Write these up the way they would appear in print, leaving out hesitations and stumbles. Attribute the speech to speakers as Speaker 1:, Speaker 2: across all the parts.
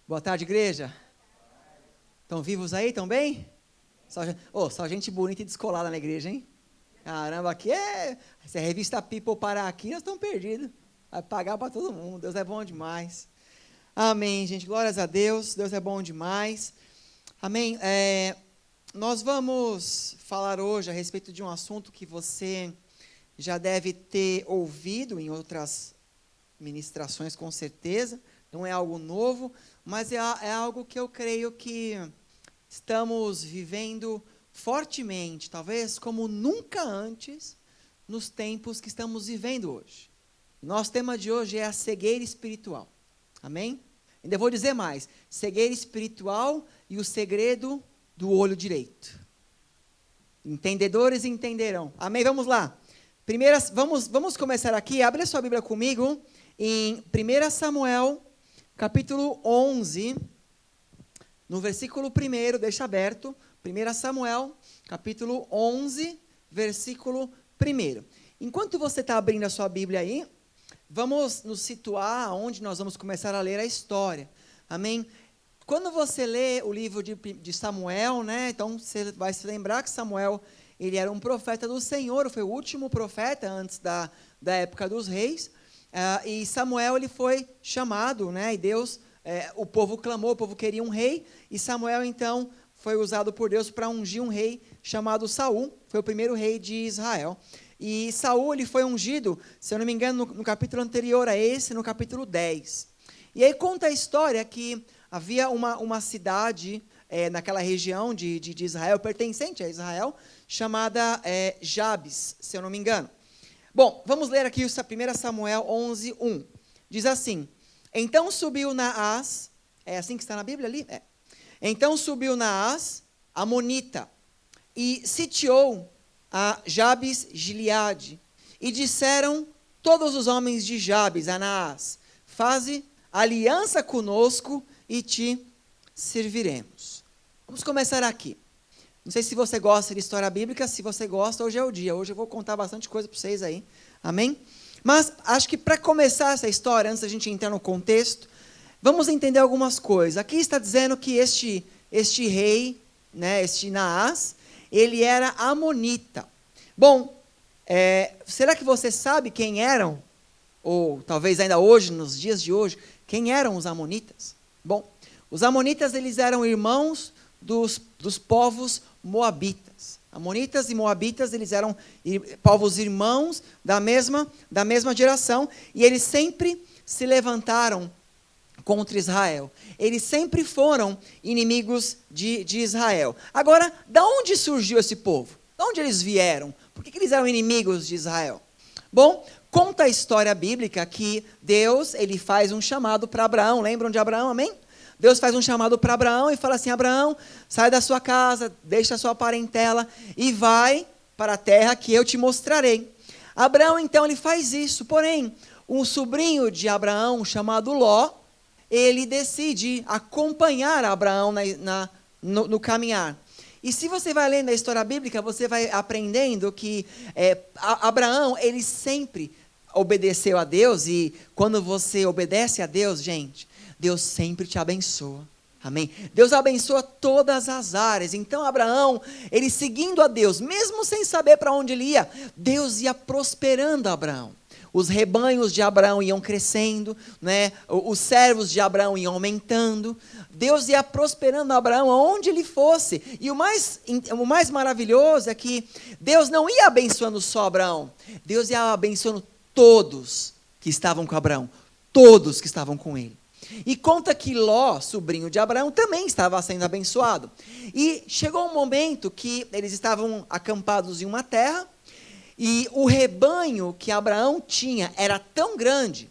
Speaker 1: Boa tarde, igreja. Estão vivos aí? Estão bem? Só gente bonita e descolada na igreja, hein? Caramba, aqui se a revista People parar aqui, nós estamos perdidos. Vai pagar para todo mundo. Deus é bom demais. Amém, gente. Glórias a Deus. Deus é bom demais. Amém. Nós vamos falar hoje a respeito de um assunto que você já deve ter ouvido em outras ministrações, com certeza. Não é algo novo, mas é algo que eu creio que estamos vivendo fortemente, talvez como nunca antes, nos tempos que estamos vivendo hoje. Nosso tema de hoje é a cegueira espiritual. Amém? Ainda vou dizer mais, cegueira espiritual e o segredo do olho direito. Entendedores entenderão. Amém? Vamos lá. Vamos começar aqui. Abre a sua Bíblia comigo em 1 Samuel, capítulo 11, no versículo 1, deixa aberto. 1 Samuel, capítulo 11, versículo 1. Enquanto você está abrindo a sua Bíblia aí, vamos nos situar onde nós vamos começar a ler a história. Amém? Quando você lê o livro de Samuel, né, então você vai se lembrar que Samuel, ele era um profeta do Senhor, foi o último profeta antes da época dos reis, e Samuel ele foi chamado, né, e Deus, o povo clamou, o povo queria um rei, e Samuel então foi usado por Deus para ungir um rei chamado Saul, foi o primeiro rei de Israel. E Saul ele foi ungido, se eu não me engano, no capítulo anterior a esse, no capítulo 10. E aí conta a história que havia uma cidade naquela região de Israel, pertencente a Israel, chamada Jabes, se eu não me engano. Bom, vamos ler aqui 1 Samuel 11, 1. Diz assim: Então subiu Naás, é assim que está na Bíblia ali? Então subiu Naás, amonita, e sitiou a Jabes Gileade, e disseram todos os homens de Jabes a Naás: faze aliança conosco e te serviremos. Vamos começar aqui. Não sei se você gosta de história bíblica. Se você gosta, hoje é o dia. Hoje eu vou contar bastante coisa para vocês aí. Amém? Mas acho que para começar essa história, antes da gente entrar no contexto, vamos entender algumas coisas. Aqui está dizendo que este rei, né, este Naás, ele era amonita. Bom, será que você sabe quem eram, ou talvez ainda hoje, nos dias de hoje, quem eram os amonitas? Bom, os amonitas eles eram irmãos dos povos moabitas. Amonitas e moabitas eles eram povos irmãos da mesma geração, e eles sempre se levantaram contra Israel. Eles sempre foram inimigos de Israel. Agora, da onde surgiu esse povo? De onde eles vieram? Por que eles eram inimigos de Israel? Bom, conta a história bíblica que Deus ele faz um chamado para Abraão. Lembram de Abraão, amém? Deus faz um chamado para Abraão e fala assim: Abraão, sai da sua casa, deixa a sua parentela e vai para a terra que eu te mostrarei. Abraão, então, ele faz isso. Porém, um sobrinho de Abraão, chamado Ló, ele decide acompanhar Abraão no caminhar. E se você vai lendo a história bíblica, você vai aprendendo que Abraão, ele sempre obedeceu a Deus, e quando você obedece a Deus, gente, Deus sempre te abençoa. Amém? Deus abençoa todas as áreas. Então Abraão, ele seguindo a Deus, mesmo sem saber para onde ele ia, Deus ia prosperando Abraão. Os rebanhos de Abraão iam crescendo, né? Os servos de Abraão iam aumentando. Deus ia prosperando Abraão aonde ele fosse. E o mais maravilhoso é que Deus não ia abençoando só Abraão. Deus ia abençoando todos que estavam com Abraão. Todos que estavam com ele. E conta que Ló, sobrinho de Abraão, também estava sendo abençoado. E chegou um momento que eles estavam acampados em uma terra, e o rebanho que Abraão tinha era tão grande,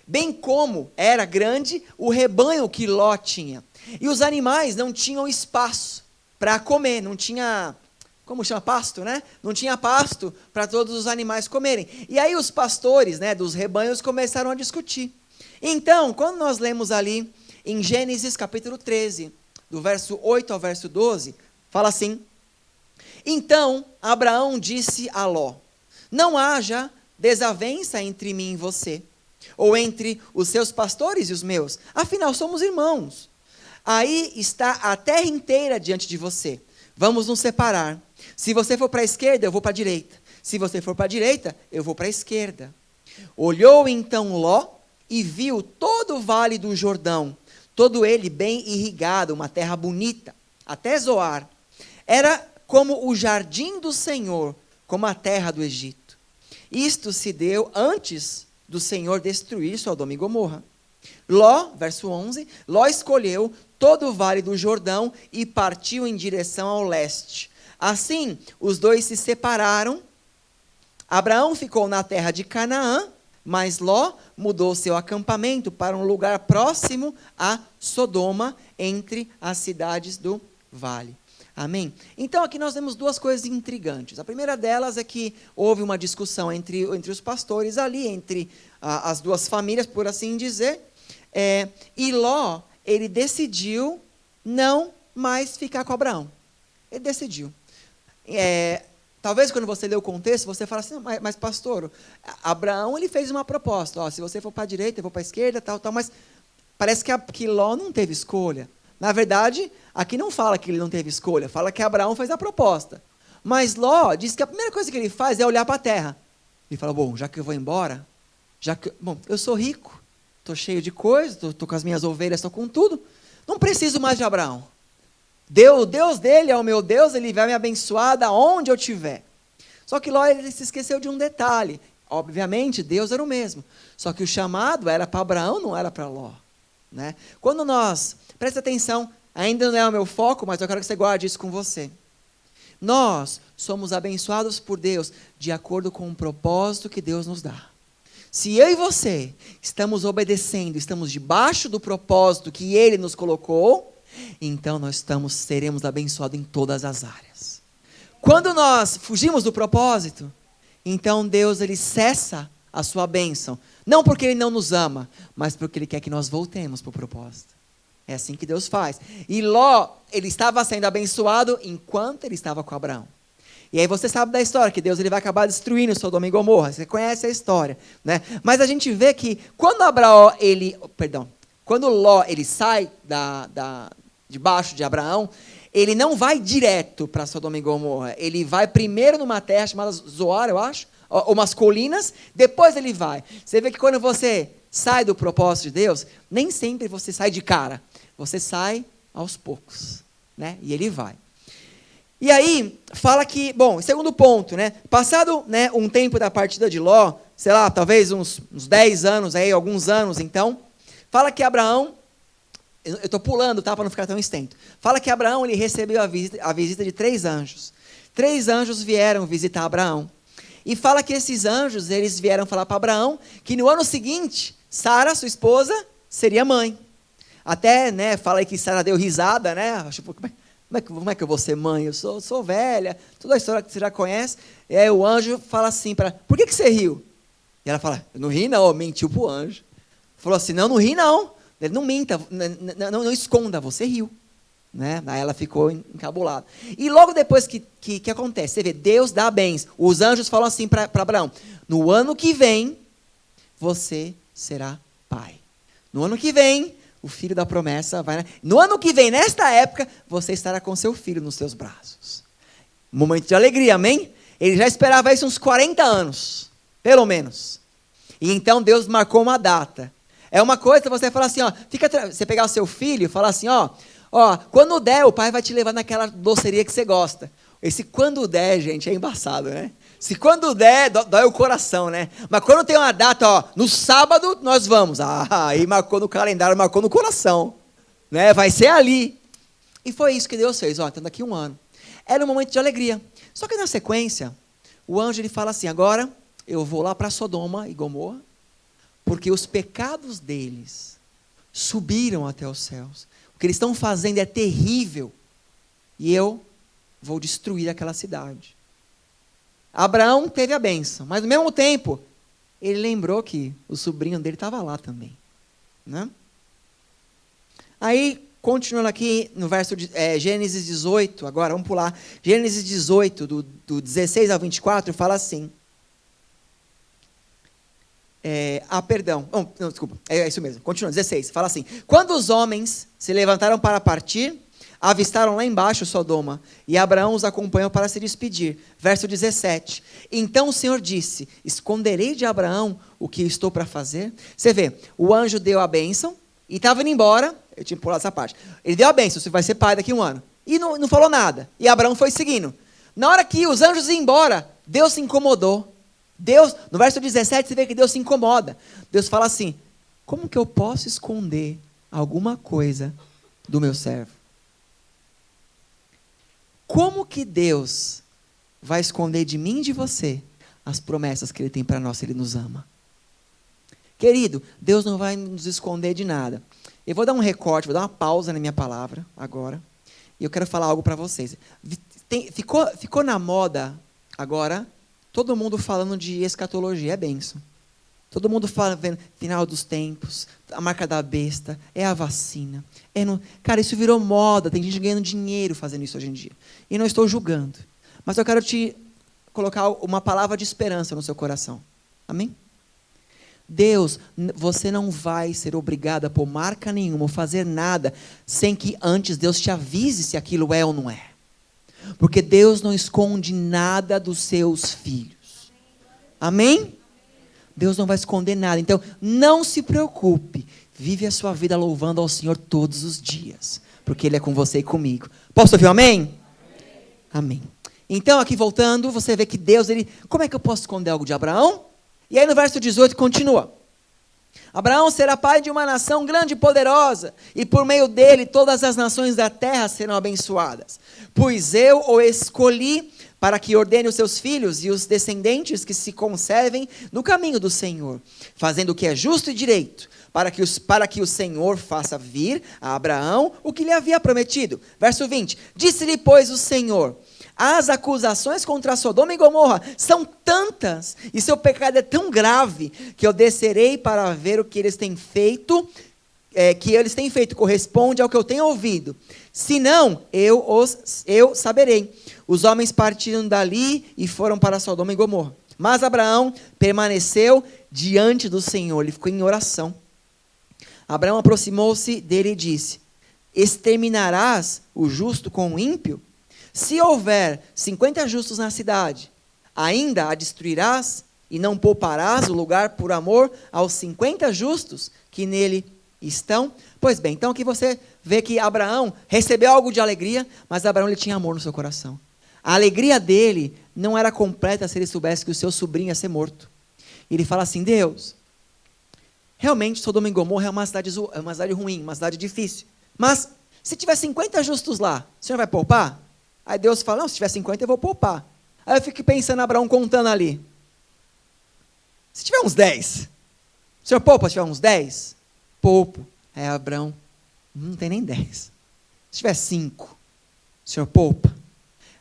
Speaker 1: bem como era grande o rebanho que Ló tinha. E os animais não tinham espaço para comer, não tinha, como chama, pasto, né? Não tinha pasto para todos os animais comerem. E aí os pastores, né, dos rebanhos começaram a discutir. Então, quando nós lemos ali em Gênesis capítulo 13, do verso 8 ao verso 12, fala assim: Então Abraão disse a Ló: Não haja desavença entre mim e você, Ou entre os seus pastores e os meus? Afinal, somos irmãos. Aí está a terra inteira diante de você. Vamos nos separar. Se você for para a esquerda, eu vou para a direita. Se você for para a direita, eu vou para a esquerda. Olhou então Ló e viu todo o vale do Jordão, todo ele bem irrigado, uma terra bonita, até Zoar. Era como o jardim do Senhor, como a terra do Egito. Isto se deu antes do Senhor destruir Sodoma e Gomorra. Ló, verso 11, Ló escolheu todo o vale do Jordão e partiu em direção ao leste. Assim, os dois se separaram. Abraão ficou na terra de Canaã, mas Ló mudou seu acampamento para um lugar próximo a Sodoma, entre as cidades do vale. Amém? Então aqui nós temos duas coisas intrigantes. A primeira delas é que houve uma discussão entre os pastores ali, entre as duas famílias, por assim dizer. E Ló, ele decidiu não mais ficar com Abraão. Ele decidiu. Talvez quando você lê o contexto, você fala assim, mas pastor, Abraão ele fez uma proposta, ó, se você for para a direita, eu vou para a esquerda, tal, mas parece que Ló não teve escolha. Na verdade, aqui não fala que ele não teve escolha, fala que Abraão fez a proposta. Mas Ló diz que a primeira coisa que ele faz é olhar para a terra. Ele fala, bom, já que eu vou embora, eu sou rico, estou cheio de coisas, estou com as minhas ovelhas, estou com tudo, não preciso mais de Abraão. O Deus dele é o meu Deus, ele vai me abençoar da onde eu estiver. Só que Ló ele se esqueceu de um detalhe. Obviamente, Deus era o mesmo. Só que o chamado era para Abraão, não era para Ló. Né? Quando presta atenção, ainda não é o meu foco, mas eu quero que você guarde isso com você. Nós somos abençoados por Deus de acordo com o propósito que Deus nos dá. Se eu e você estamos obedecendo, estamos debaixo do propósito que Ele nos colocou, então nós seremos abençoados em todas as áreas. Quando nós fugimos do propósito, então Deus ele cessa a sua bênção. Não porque Ele não nos ama, mas porque Ele quer que nós voltemos para o propósito. É assim que Deus faz. E Ló, ele estava sendo abençoado enquanto ele estava com Abraão. E aí você sabe da história, que Deus ele vai acabar destruindo Sodoma e Gomorra. Você conhece a história, né? Mas a gente vê que quando Ló ele sai debaixo de Abraão, ele não vai direto para Sodoma e Gomorra. Ele vai primeiro numa terra chamada Zoar, eu acho, ou umas colinas, depois ele vai. Você vê que quando você sai do propósito de Deus, nem sempre você sai de cara. Você sai aos poucos, né? E ele vai. E aí, fala que, segundo ponto, né? Passado, né, um tempo da partida de Ló, sei lá, talvez uns 10 anos, aí, alguns anos então, fala que Abraão, eu estou pulando, tá, para não ficar tão extenso. Fala que Abraão ele recebeu a visita de 3 anjos. 3 anjos vieram visitar Abraão. E fala que esses anjos, eles vieram falar para Abraão que no ano seguinte, Sara, sua esposa, seria mãe. Até, né, fala aí que Sara deu risada, né? Tipo, como é que eu vou ser mãe? Eu sou velha, toda a história que você já conhece. E aí o anjo fala assim para ela, por que você riu? E ela fala, eu não ri não, mentiu para o anjo. Falou assim, não ri não. Ele não minta, não esconda, você riu. Né? Aí ela ficou encabulada. E logo depois que acontece, você vê, Deus dá bens. Os anjos falam assim para Abraão, no ano que vem, você será pai. No ano que vem, o filho da promessa vai... No ano que vem, nesta época, você estará com seu filho nos seus braços. Momento de alegria, amém? Ele já esperava isso uns 40 anos, pelo menos. E então Deus marcou uma data. É uma coisa você falar assim, você pegar o seu filho e falar assim, quando der, o pai vai te levar naquela doceria que você gosta. Esse quando der, gente, é embaçado, né? Se quando der, dói o coração, né? Mas quando tem uma data, no sábado nós vamos. Aí marcou no calendário, marcou no coração. Né? Vai ser ali. E foi isso que Deus fez, então daqui a um ano. Era um momento de alegria. Só que na sequência, o anjo ele fala assim, agora eu vou lá para Sodoma e Gomorra, porque os pecados deles subiram até os céus. O que eles estão fazendo é terrível. E eu vou destruir aquela cidade. Abraão teve a bênção, mas no mesmo tempo, ele lembrou que o sobrinho dele estava lá também. Né? Aí, continuando aqui no verso de Gênesis 18, agora vamos pular. Gênesis 18, do 16 ao 24, fala assim. Perdão. Não, desculpa. É isso mesmo. Continua. 16. Fala assim. Quando os homens se levantaram para partir, avistaram lá embaixo Sodoma, e Abraão os acompanhou para se despedir. Verso 17. Então o Senhor disse, esconderei de Abraão o que estou para fazer? Você vê, o anjo deu a bênção, e estava indo embora, eu tinha pulado essa parte, ele deu a bênção, você vai ser pai daqui a 1 ano, e não falou nada, e Abraão foi seguindo. Na hora que os anjos iam embora, Deus se incomodou. Deus, no verso 17, você vê que Deus se incomoda. Deus fala assim, como que eu posso esconder alguma coisa do meu servo? Como que Deus vai esconder de mim e de você as promessas que Ele tem para nós se Ele nos ama? Querido, Deus não vai nos esconder de nada. Eu vou dar um recorte, vou dar uma pausa na minha palavra agora. E eu quero falar algo para vocês. Ficou na moda agora, todo mundo falando de escatologia, é bênção. Todo mundo fala, vendo, final dos tempos, a marca da besta, é a vacina. Cara, isso virou moda, tem gente ganhando dinheiro fazendo isso hoje em dia. E não estou julgando. Mas eu quero te colocar uma palavra de esperança no seu coração. Amém? Deus, você não vai ser obrigado a pôr marca nenhuma, ou fazer nada, sem que antes Deus te avise se aquilo é ou não é. Porque Deus não esconde nada dos seus filhos. Amém? Deus não vai esconder nada. Então, não se preocupe. Vive a sua vida louvando ao Senhor todos os dias. Porque Ele é com você e comigo. Posso ouvir um amém? Amém. Então, aqui voltando, você vê que Deus, como é que eu posso esconder algo de Abraão? E aí no verso 18 continua. Abraão será pai de uma nação grande e poderosa, e por meio dele todas as nações da terra serão abençoadas. Pois eu o escolhi para que ordene os seus filhos e os descendentes que se conservem no caminho do Senhor, fazendo o que é justo e direito, para que o Senhor faça vir a Abraão o que lhe havia prometido. Verso 20. Disse-lhe, pois, o Senhor, as acusações contra Sodoma e Gomorra são tantas, e seu pecado é tão grave, que eu descerei para ver o que eles têm feito, corresponde ao que eu tenho ouvido. Se não, eu saberei. Os homens partiram dali e foram para Sodoma e Gomorra. Mas Abraão permaneceu diante do Senhor, ele ficou em oração. Abraão aproximou-se dele e disse, exterminarás o justo com o ímpio? Se houver 50 justos na cidade, ainda a destruirás e não pouparás o lugar por amor aos 50 justos que nele estão? Pois bem, então aqui você vê que Abraão recebeu algo de alegria, mas Abraão ele tinha amor no seu coração. A alegria dele não era completa se ele soubesse que o seu sobrinho ia ser morto. Ele fala assim, Deus, realmente Sodoma e Gomorra é uma cidade ruim, uma cidade difícil. Mas se tiver 50 justos lá, o Senhor vai poupar? Aí Deus fala, não, se tiver 50 eu vou poupar. Aí eu fico pensando, Abraão contando ali. Se tiver uns 10, o Senhor poupa se tiver uns 10? Poupo. Aí Abraão, não tem nem 10. Se tiver 5, o Senhor poupa.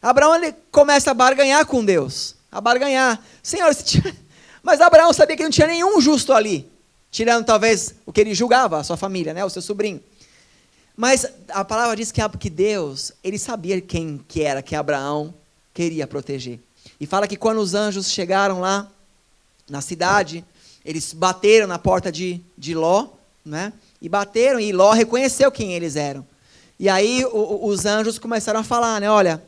Speaker 1: Abraão ele começa a barganhar com Deus. A barganhar. Senhor, se tiver... Mas Abraão sabia que não tinha nenhum justo ali. Tirando talvez o que ele julgava, a sua família, né, o seu sobrinho. Mas a palavra diz que Deus, ele sabia quem que era que Abraão queria proteger. E fala que quando os anjos chegaram lá na cidade, eles bateram na porta de Ló, né? E bateram, e Ló reconheceu quem eles eram. E aí os anjos começaram a falar, né? Olha,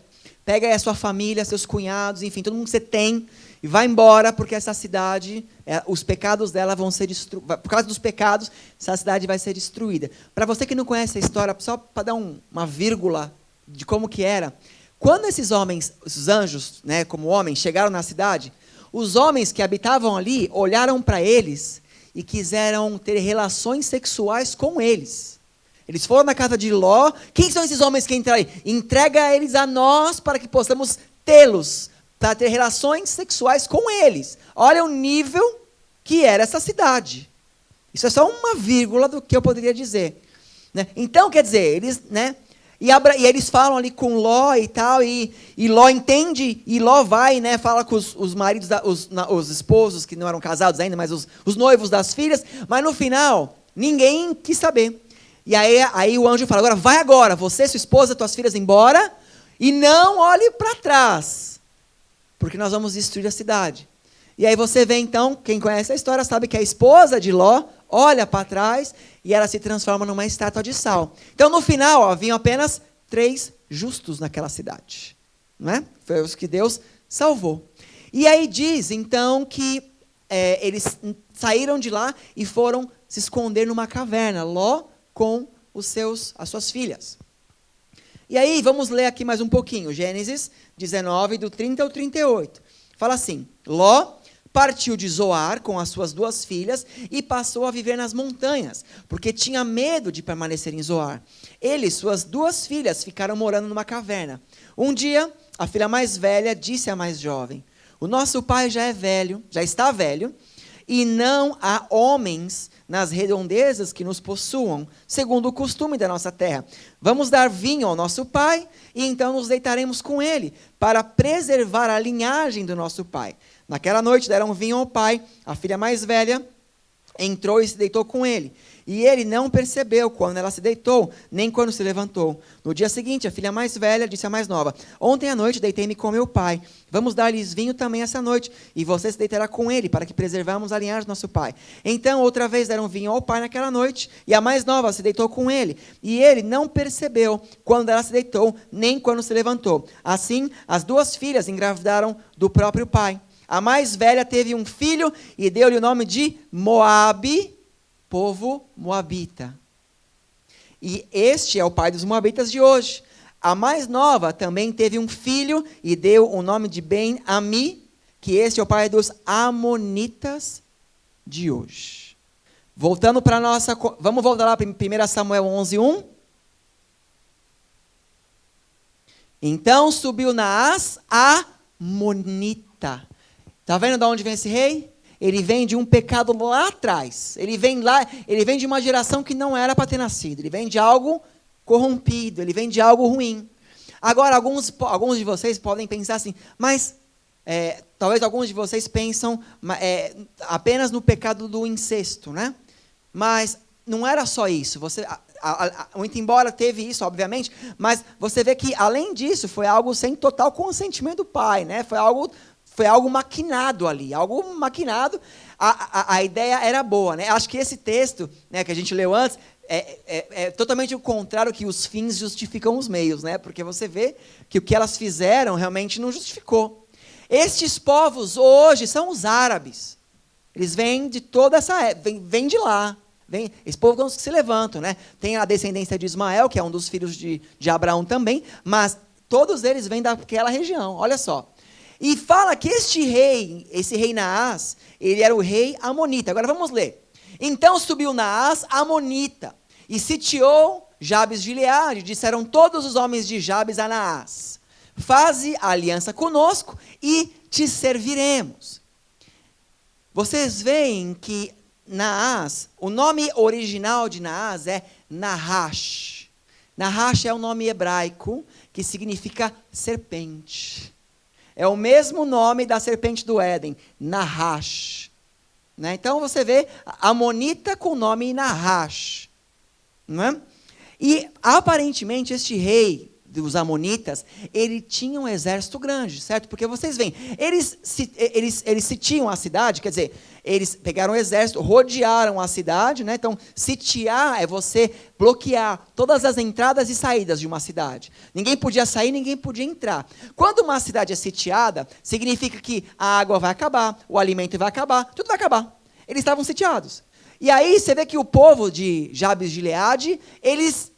Speaker 1: pega aí a sua família, seus cunhados, enfim, todo mundo que você tem, e vai embora, porque essa cidade, os pecados dela vão ser destruídos. Por causa dos pecados, essa cidade vai ser destruída. Para você que não conhece a história, só para dar uma vírgula de como que era, quando esses homens, os anjos, né, como homens, chegaram na cidade, os homens que habitavam ali olharam para eles e quiseram ter relações sexuais com eles. Eles foram na casa de Ló. Quem são esses homens que entraram aí? Entrega eles a nós para que possamos tê-los, para ter relações sexuais com eles. Olha o nível que era essa cidade. Isso é só uma vírgula do que eu poderia dizer. Né? Então, quer dizer, eles... Né, e eles falam ali com Ló e tal, e Ló entende, e Ló vai, né, fala com os maridos, os esposos que não eram casados ainda, mas os noivos das filhas, mas no final, ninguém quis saber. E aí o anjo fala, agora, você, sua esposa, tuas filhas embora, e não olhe para trás, porque nós vamos destruir a cidade. E aí você vê então, quem conhece a história sabe que a esposa de Ló olha para trás e ela se transforma numa estátua de sal. Então no final, haviam apenas 3 justos naquela cidade. Não é? Foi os que Deus salvou. E aí diz então que eles saíram de lá e foram se esconder numa caverna, Ló com as suas filhas. E aí, vamos ler aqui mais um pouquinho, Gênesis 19, do 30 ao 38. Fala assim, Ló partiu de Zoar com as suas 2 filhas e passou a viver nas montanhas, porque tinha medo de permanecer em Zoar. Ele e suas 2 filhas ficaram morando numa caverna. Um dia, a filha mais velha disse à mais jovem, o nosso pai já é velho, já está velho, e não há homens nas redondezas que nos possuam, segundo o costume da nossa terra. Vamos dar vinho ao nosso pai, e então nos deitaremos com ele, para preservar a linhagem do nosso pai. Naquela noite deram vinho ao pai, a filha mais velha entrou e se deitou com ele. E ele não percebeu quando ela se deitou, nem quando se levantou. No dia seguinte, a filha mais velha disse à mais nova, ontem à noite deitei-me com meu pai, vamos dar-lhes vinho também essa noite, e você se deitará com ele, para que preservamos a linhagem do nosso pai. Então, outra vez deram vinho ao pai naquela noite, e a mais nova se deitou com ele, e ele não percebeu quando ela se deitou, nem quando se levantou. Assim, as 2 filhas engravidaram do próprio pai. A mais velha teve um filho, e deu-lhe o nome de Moabe, povo moabita. E este é o pai dos moabitas de hoje. A mais nova também teve um filho e deu o nome de Ben-Ami, que este é o pai dos amonitas de hoje. Voltando para nossa... Vamos voltar lá para 1 Samuel 11:1. Então subiu Naás amonita. Está vendo de onde vem esse rei? Ele vem de um pecado lá atrás. Ele vem de uma geração que não era para ter nascido. Ele vem de algo corrompido, ele vem de algo ruim. Agora, alguns de vocês podem pensar assim, mas talvez alguns de vocês pensam apenas no pecado do incesto, né? Mas não era só isso. Muito embora teve isso, obviamente, mas você vê que, além disso, foi algo sem total consentimento do pai, né? Foi algo maquinado ali, algo maquinado. A ideia era boa, né? Acho que esse texto, né, que a gente leu antes é totalmente o contrário, que os fins justificam os meios, né? Porque você vê que o que elas fizeram realmente não justificou. Estes povos hoje são os árabes. Eles vêm de toda essa época, vêm de lá. Esse povo que se levantam, né? Tem a descendência de Ismael, que é um dos filhos de Abraão também, mas todos eles vêm daquela região, olha só. E fala que esse rei Naás, ele era o rei amonita. Agora vamos ler. Então subiu Naás amonita e sitiou Jabes de Gileade. Disseram todos os homens de Jabes a Naás, faze aliança conosco e te serviremos. Vocês veem que Naás, o nome original de Naás é Nahash. Nahash é um nome hebraico que significa serpente. É o mesmo nome da serpente do Éden, Nahash. Né? Então você vê amonita com o nome Nahash. Não é? E aparentemente este rei dos amonitas, ele tinha um exército grande, certo? Porque vocês veem, eles sitiam a cidade, quer dizer, eles pegaram o exército, rodearam a cidade, né? Então, sitiar é você bloquear todas as entradas e saídas de uma cidade. Ninguém podia sair, ninguém podia entrar. Quando uma cidade é sitiada, significa que a água vai acabar, o alimento vai acabar, tudo vai acabar. Eles estavam sitiados. E aí você vê que o povo de Jabes de Gileade, eles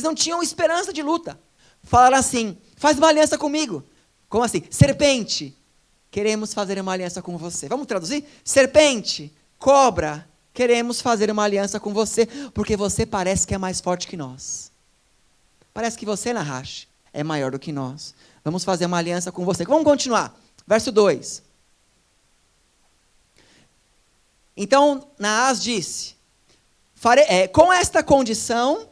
Speaker 1: não tinham esperança de luta. Falaram assim, faz uma aliança comigo. Como assim? Serpente, queremos fazer uma aliança com você. Vamos traduzir? Serpente, cobra, queremos fazer uma aliança com você, porque você parece que é mais forte que nós. Parece que você, Nahash, é maior do que nós. Vamos fazer uma aliança com você. Vamos continuar. Verso 2. Então, Naás disse, com esta condição...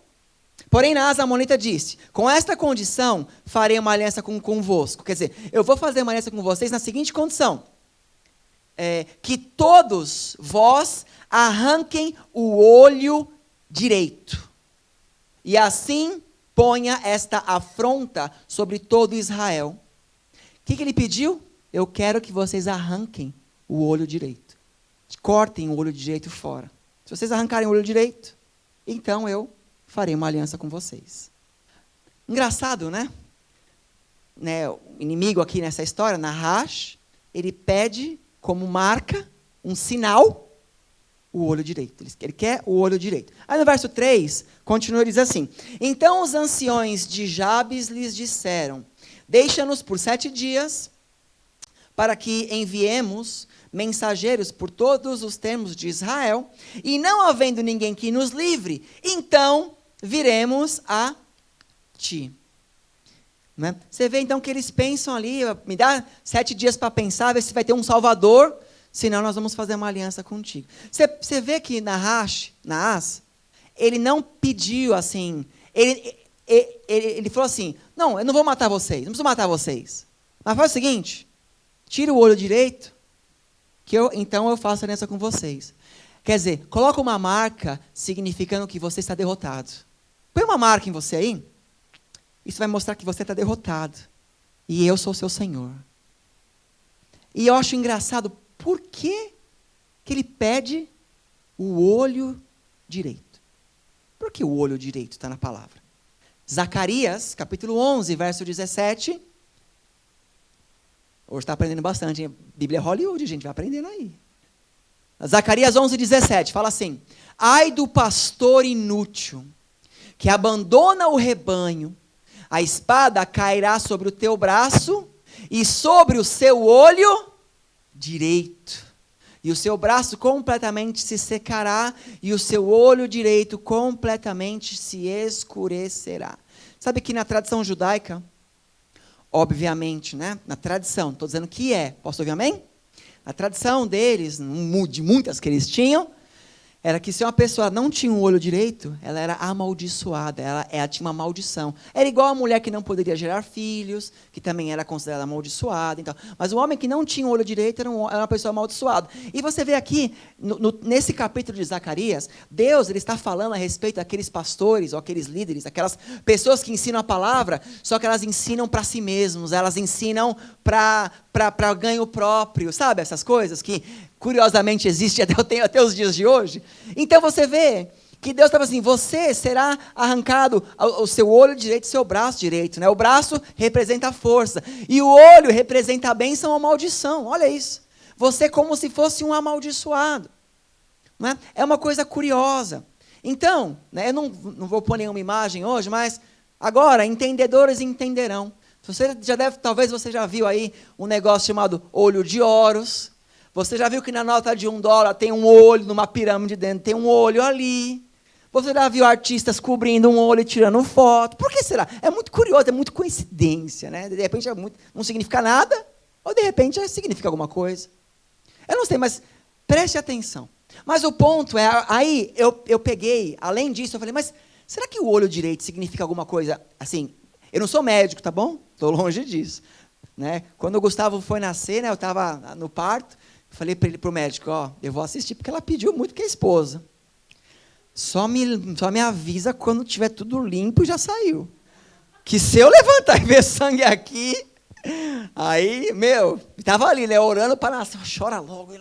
Speaker 1: Porém, Naás amonita disse, com esta condição, farei uma aliança convosco. Quer dizer, eu vou fazer uma aliança com vocês na seguinte condição. Que todos vós arranquem o olho direito. E assim ponha esta afronta sobre todo Israel. O que ele pediu? eu quero que vocês arranquem o olho direito. Cortem o olho direito fora. Se vocês arrancarem o olho direito, então eu farei uma aliança com vocês. Engraçado, né? O inimigo aqui nessa história, Nahash, ele pede como marca, um sinal, o olho direito. Ele quer o olho direito. Aí no verso 3, continua, diz assim: então os anciões de Jabes lhes disseram: deixa-nos por 7 dias, para que enviemos mensageiros por todos os termos de Israel, e não havendo ninguém que nos livre, então viremos a ti. Né? Você vê então que eles pensam ali, me dá 7 dias para pensar, ver se vai ter um salvador, senão nós vamos fazer uma aliança contigo. Você vê que Naas, ele não pediu assim, ele falou assim: não, eu não vou matar vocês, não preciso matar vocês, mas faz o seguinte, tira o olho direito, que então eu faço aliança com vocês. Quer dizer, coloca uma marca significando que você está derrotado. Põe uma marca em você aí, isso vai mostrar que você está derrotado, e eu sou seu Senhor. E eu acho engraçado, por que ele pede o olho direito? Por que o olho direito está na palavra? Zacarias, capítulo 11, verso 17. Hoje está aprendendo bastante, hein? Bíblia Hollywood, gente, vai aprendendo aí. Zacarias 11, 17, fala assim: ai do pastor inútil, que abandona o rebanho, a espada cairá sobre o teu braço e sobre o seu olho direito, e o seu braço completamente se secará, e o seu olho direito completamente se escurecerá. Sabe que na tradição judaica, obviamente, né? Na tradição, estou dizendo que posso ouvir amém? A tradição deles, de muitas que eles tinham, era que se uma pessoa não tinha um olho direito, ela era amaldiçoada, ela tinha uma maldição. Era igual a mulher que não poderia gerar filhos, que também era considerada amaldiçoada. Então. Mas o homem que não tinha um olho direito era uma pessoa amaldiçoada. E você vê aqui, nesse capítulo de Zacarias, Deus ele está falando a respeito daqueles pastores, ou aqueles líderes, aquelas pessoas que ensinam a palavra, só que elas ensinam para si mesmos, elas ensinam para ganho próprio, sabe? Essas coisas que curiosamente existe até os dias de hoje. Então você vê que Deus estava assim: você será arrancado o seu olho direito e o seu braço direito. Né? O braço representa a força, e o olho representa a bênção ou a maldição. Olha isso. Você como se fosse um amaldiçoado. Né? É uma coisa curiosa. Então, né, eu não vou pôr nenhuma imagem hoje, mas agora, entendedores entenderão. Talvez você já viu aí um negócio chamado olho de Horus. Você já viu que na nota de $1 tem um olho, numa pirâmide dentro, tem um olho ali. Você já viu artistas cobrindo um olho e tirando foto. Por que será? É muito curioso, é muito coincidência, né? De repente não significa nada, ou de repente significa alguma coisa. Eu não sei, mas preste atenção. Mas o ponto é, aí eu peguei, além disso, eu falei, mas será que o olho direito significa alguma coisa assim? Eu não sou médico, tá bom? Estou longe disso. Né? Quando o Gustavo foi nascer, né, eu estava no parto, falei para o médico, eu vou assistir, porque ela pediu muito que é esposa. Só me avisa quando tiver tudo limpo e já saiu. Que se eu levantar e ver sangue aqui, aí, estava ali, né, orando para nascer, chora logo,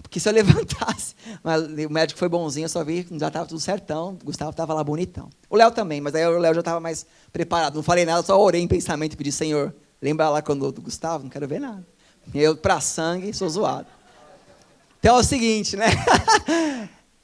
Speaker 1: porque se eu levantasse, mas o médico foi bonzinho, eu só vi que já estava tudo certão, o Gustavo estava lá bonitão. O Léo também, mas aí o Léo já estava mais preparado, não falei nada, só orei em pensamento e pedi, Senhor, lembra lá quando do Gustavo, não quero ver nada. Eu, para sangue, sou zoado. Então é o seguinte, né?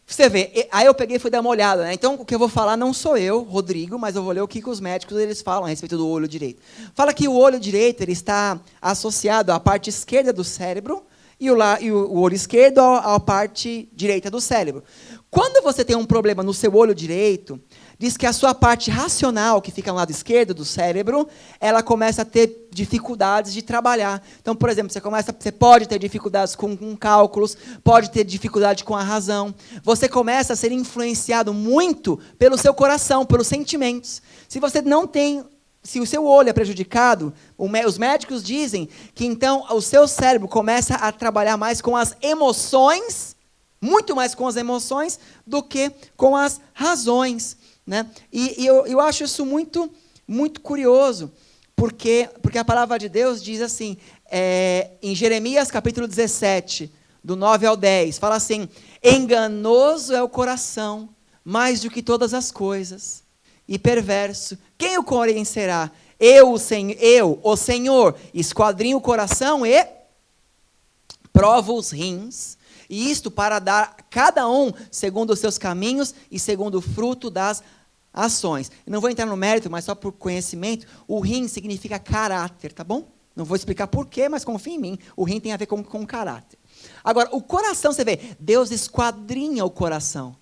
Speaker 1: Você vê, aí eu peguei e fui dar uma olhada, né? Então o que eu vou falar não sou eu, Rodrigo, mas eu vou ler o que os médicos eles falam a respeito do olho direito. Fala que o olho direito ele está associado à parte esquerda do cérebro e o olho esquerdo à parte direita do cérebro. Quando você tem um problema no seu olho direito, diz que a sua parte racional, que fica no lado esquerdo do cérebro, ela começa a ter dificuldades de trabalhar. Então, por exemplo, você pode ter dificuldades com cálculos, pode ter dificuldade com a razão. Você começa a ser influenciado muito pelo seu coração, pelos sentimentos. Se o seu olho é prejudicado, os médicos dizem que então o seu cérebro começa a trabalhar mais com as emoções, muito mais com as emoções do que com as razões. Né? E eu acho isso muito, muito curioso, Porque a palavra de Deus diz assim, em Jeremias capítulo 17, do 9 ao 10, fala assim: enganoso é o coração, mais do que todas as coisas, e perverso. Quem o conhecerá? Eu, o Senhor, esquadrinho o coração e provo os rins, e isto para dar a cada um segundo os seus caminhos e segundo o fruto das ações. Eu não vou entrar no mérito, mas só por conhecimento, o rim significa caráter, tá bom? Não vou explicar porquê, mas confia em mim, o rim tem a ver com caráter. Agora, o coração, você vê, Deus esquadrinha o coração.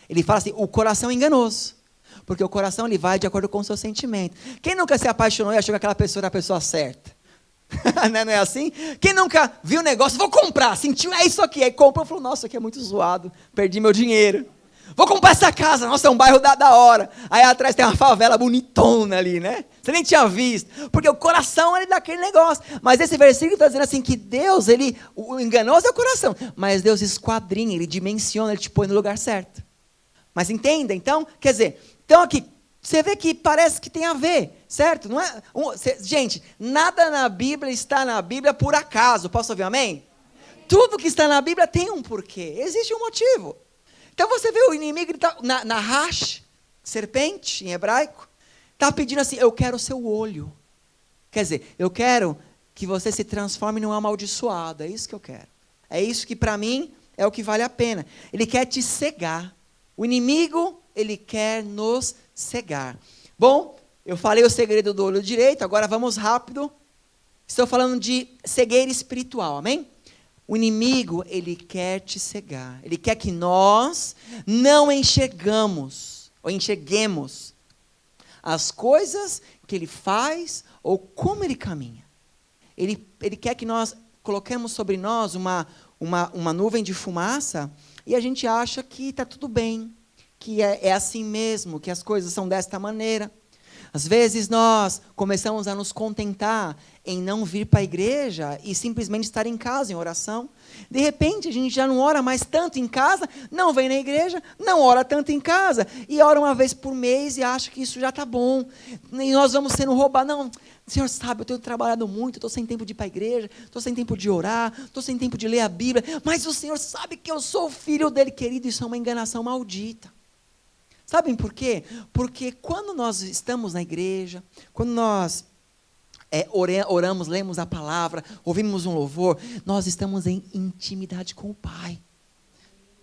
Speaker 1: Ele fala assim, o coração é enganoso, porque o coração ele vai de acordo com o seu sentimento. Quem nunca se apaixonou e achou que aquela pessoa era a pessoa certa? Não é assim? Quem nunca viu o negócio, vou comprar, sentiu, é isso aqui, aí comprou, falou, nossa, isso aqui é muito zoado, perdi meu dinheiro. Vou comprar essa casa, nossa, é um bairro da hora. Aí atrás tem uma favela bonitona ali, né? Você nem tinha visto, porque o coração é daquele negócio. Mas esse versículo está dizendo assim, que Deus, o enganoso é o coração, mas Deus esquadrinha, Ele dimensiona, Ele te põe no lugar certo. Mas entenda, então, quer dizer, então aqui, você vê que parece que tem a ver, certo? Não é, gente, nada na Bíblia está na Bíblia por acaso, posso ouvir amém? Tudo que está na Bíblia tem um porquê, existe um motivo. Então você vê o inimigo, ele tá, na hash, serpente em hebraico, está pedindo assim, eu quero o seu olho. Quer dizer, eu quero que você se transforme num amaldiçoado, é isso que eu quero. É isso que para mim é o que vale a pena. Ele quer te cegar. O inimigo, ele quer nos cegar. Bom, eu falei o segredo do olho direito, agora vamos rápido. Estou falando de cegueira espiritual, amém? O inimigo, ele quer te cegar. Ele quer que nós não enxerguemos as coisas que ele faz ou como ele caminha. Ele quer que nós coloquemos sobre nós uma nuvem de fumaça e a gente acha que está tudo bem, que é assim mesmo, que as coisas são desta maneira. Às vezes nós começamos a nos contentar em não vir para a igreja e simplesmente estar em casa, em oração. De repente, a gente já não ora mais tanto em casa, não vem na igreja, não ora tanto em casa, e ora uma vez por mês e acha que isso já está bom. E nós vamos sendo roubados. Não, o Senhor sabe, eu tenho trabalhado muito, estou sem tempo de ir para a igreja, estou sem tempo de orar, estou sem tempo de ler a Bíblia, mas o Senhor sabe que eu sou o filho dele, querido, isso é uma enganação maldita. Sabem por quê? Porque quando nós estamos na igreja, quando nós oramos, lemos a palavra, ouvimos um louvor, nós estamos em intimidade com o Pai.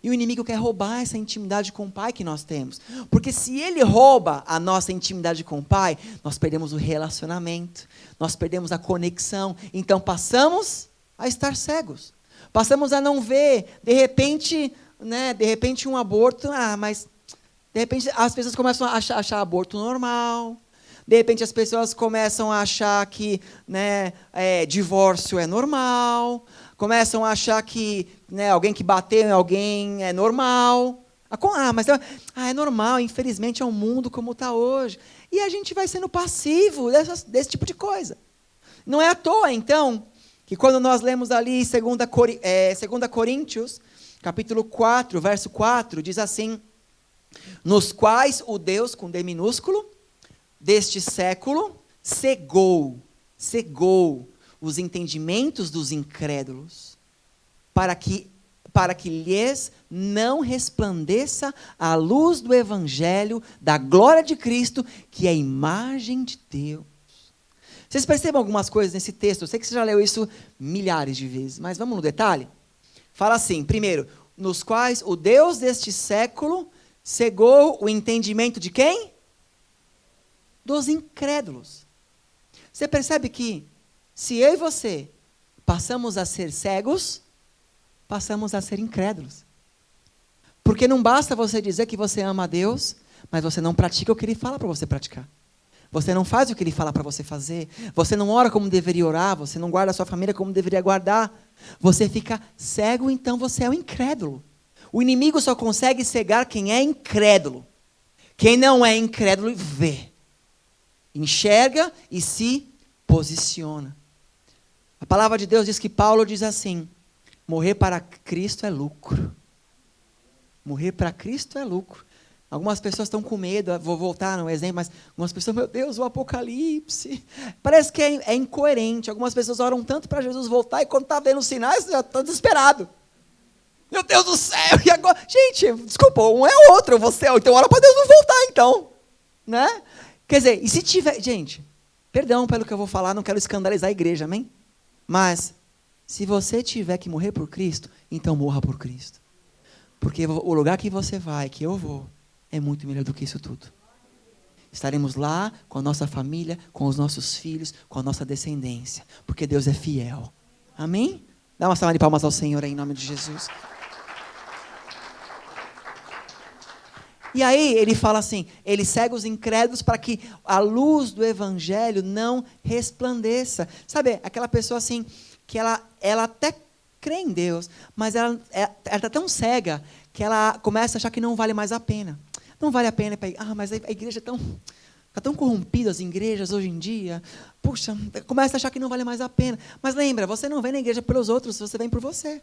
Speaker 1: E o inimigo quer roubar essa intimidade com o Pai que nós temos. Porque se ele rouba a nossa intimidade com o Pai, nós perdemos o relacionamento, nós perdemos a conexão, então passamos a estar cegos. Passamos a não ver, de repente um aborto, mas de repente as pessoas começam a achar aborto normal. De repente as pessoas começam a achar que divórcio é normal. Começam a achar que alguém que bateu em alguém é normal. Mas é normal, infelizmente é o mundo como está hoje. E a gente vai sendo passivo desse tipo de coisa. Não é à toa, então, que quando nós lemos ali 2 Coríntios, capítulo 4, verso 4, diz assim: nos quais o Deus, com D minúsculo, deste século, cegou os entendimentos dos incrédulos, para que lhes não resplandeça a luz do Evangelho, da glória de Cristo, que é a imagem de Deus. Vocês percebem algumas coisas nesse texto? Eu sei que você já leu isso milhares de vezes, mas vamos no detalhe? Fala assim, primeiro, nos quais o Deus deste século cegou o entendimento de quem? Dos incrédulos. Você percebe que se eu e você passamos a ser cegos, passamos a ser incrédulos. Porque não basta você dizer que você ama a Deus, mas você não pratica o que Ele fala para você praticar. Você não faz o que Ele fala para você fazer. Você não ora como deveria orar. Você não guarda a sua família como deveria guardar. Você fica cego, então você é um incrédulo. O inimigo só consegue cegar quem é incrédulo. Quem não é incrédulo vê, enxerga e se posiciona. A palavra de Deus diz que Paulo diz assim: morrer para Cristo é lucro. Morrer para Cristo é lucro. Algumas pessoas estão com medo, vou voltar no exemplo, mas algumas pessoas, meu Deus, o Apocalipse. Parece que é incoerente. Algumas pessoas oram tanto para Jesus voltar e quando está vendo os sinais, já está desesperado. Meu Deus do céu, e agora? Gente, desculpa, um é outro, você, então ora para Deus não voltar, então. Né? Quer dizer, e se tiver... Gente, perdão pelo que eu vou falar, não quero escandalizar a igreja, amém? Mas, se você tiver que morrer por Cristo, então morra por Cristo. Porque o lugar que você vai, que eu vou, é muito melhor do que isso tudo. Estaremos lá com a nossa família, com os nossos filhos, com a nossa descendência. Porque Deus é fiel. Amém? Dá uma salva de palmas ao Senhor aí, em nome de Jesus. E aí ele fala assim, ele cega os incrédulos para que a luz do evangelho não resplandeça. Sabe, aquela pessoa assim, que ela até crê em Deus, mas ela está tão cega que ela começa a achar que não vale mais a pena. Não vale a pena, mas a igreja está tão corrompida, as igrejas hoje em dia. Puxa, começa a achar que não vale mais a pena. Mas lembra, você não vem na igreja pelos outros, você vem por você.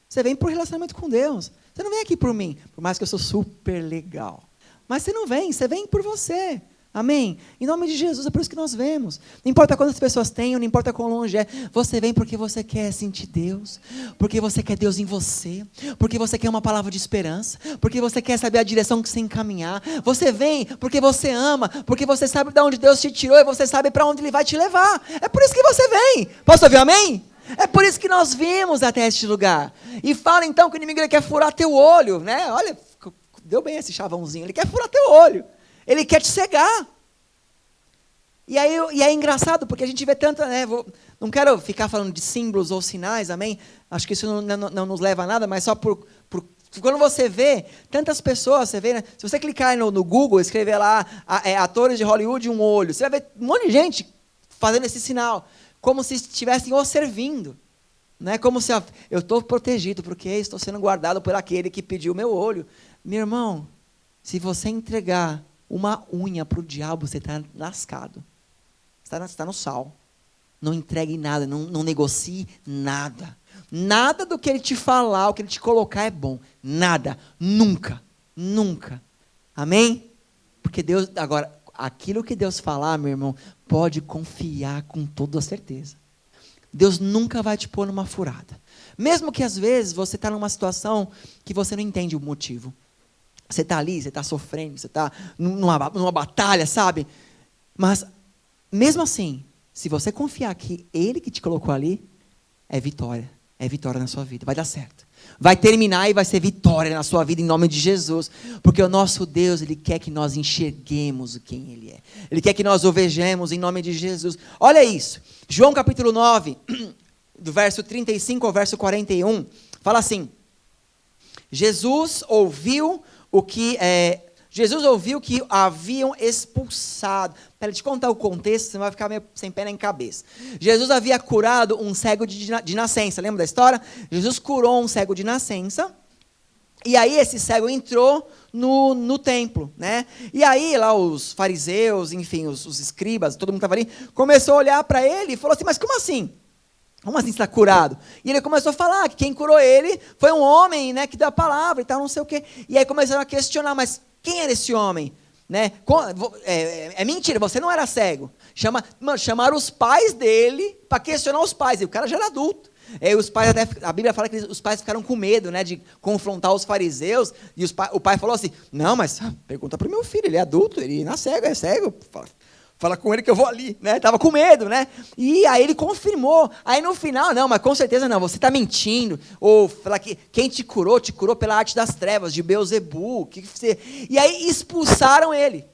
Speaker 1: Você vem por relacionamento com Deus. Você não vem aqui por mim, por mais que eu sou super legal. Mas você vem por você. Amém? Em nome de Jesus, é por isso que nós vemos. Não importa quantas pessoas tenham, não importa quão longe é. Você vem porque você quer sentir Deus. Porque você quer Deus em você. Porque você quer uma palavra de esperança. Porque você quer saber a direção que você encaminhar. Você vem porque você ama. Porque você sabe de onde Deus te tirou. E você sabe para onde Ele vai te levar. É por isso que você vem. Posso ouvir amém? É por isso que nós vimos até este lugar. E fala então que o inimigo ele quer furar teu olho. Né? Olha, deu bem esse chavãozinho. Ele quer furar teu olho. Ele quer te cegar. E é engraçado, porque a gente vê tanto, né, não quero ficar falando de símbolos ou sinais, amém? Acho que isso não nos leva a nada, mas só quando você vê tantas pessoas, você vê, né, se você clicar no Google, escrever lá, atores de Hollywood, um olho, você vai ver um monte de gente fazendo esse sinal, como se estivessem o servindo. Né, como se eu estou protegido, porque estou sendo guardado por aquele que pediu o meu olho. Meu irmão, se você entregar uma unha para o diabo, você está lascado. Você está no sal. Não entregue nada, não negocie nada. Nada do que ele te falar, o que ele te colocar é bom. Nada. Nunca. Nunca. Amém? Porque Deus, agora, aquilo que Deus falar, meu irmão, pode confiar com toda certeza. Deus nunca vai te pôr numa furada. Mesmo que às vezes você está numa situação que você não entende o motivo. Você está ali, você está sofrendo, você está numa batalha, sabe? Mas, mesmo assim, se você confiar que Ele que te colocou ali, é vitória na sua vida, vai dar certo. Vai terminar e vai ser vitória na sua vida, em nome de Jesus. Porque o nosso Deus, Ele quer que nós enxerguemos quem Ele é. Ele quer que nós o vejamos, em nome de Jesus. Olha isso, João capítulo 9, do verso 35 ao verso 41, fala assim, Jesus ouviu que haviam expulsado. Para te contar o contexto, você vai ficar meio sem pé nem cabeça. Jesus havia curado um cego de nascença. Lembra da história? Jesus curou um cego de nascença. E aí esse cego entrou no templo. Né? E aí lá os fariseus, enfim, os escribas, todo mundo estava ali, começou a olhar para ele e falou assim, mas como assim? Como assim está curado? E ele começou a falar que quem curou ele foi um homem, né, que deu a palavra e tal, não sei o quê. E aí começaram a questionar, mas quem era esse homem? Né? É mentira, você não era cego. Chamaram os pais dele para questionar os pais. E o cara já era adulto. E os pais a Bíblia fala que os pais ficaram com medo, né, de confrontar os fariseus. E o pai falou assim, não, mas pergunta para o meu filho, ele é adulto, ele não é cego. Fala com ele que eu vou ali, né? Estava com medo, né? E aí ele confirmou. Aí no final, não, mas com certeza não, você está mentindo. Ou falar que quem te curou pela arte das trevas, de Beelzebu. E aí expulsaram ele.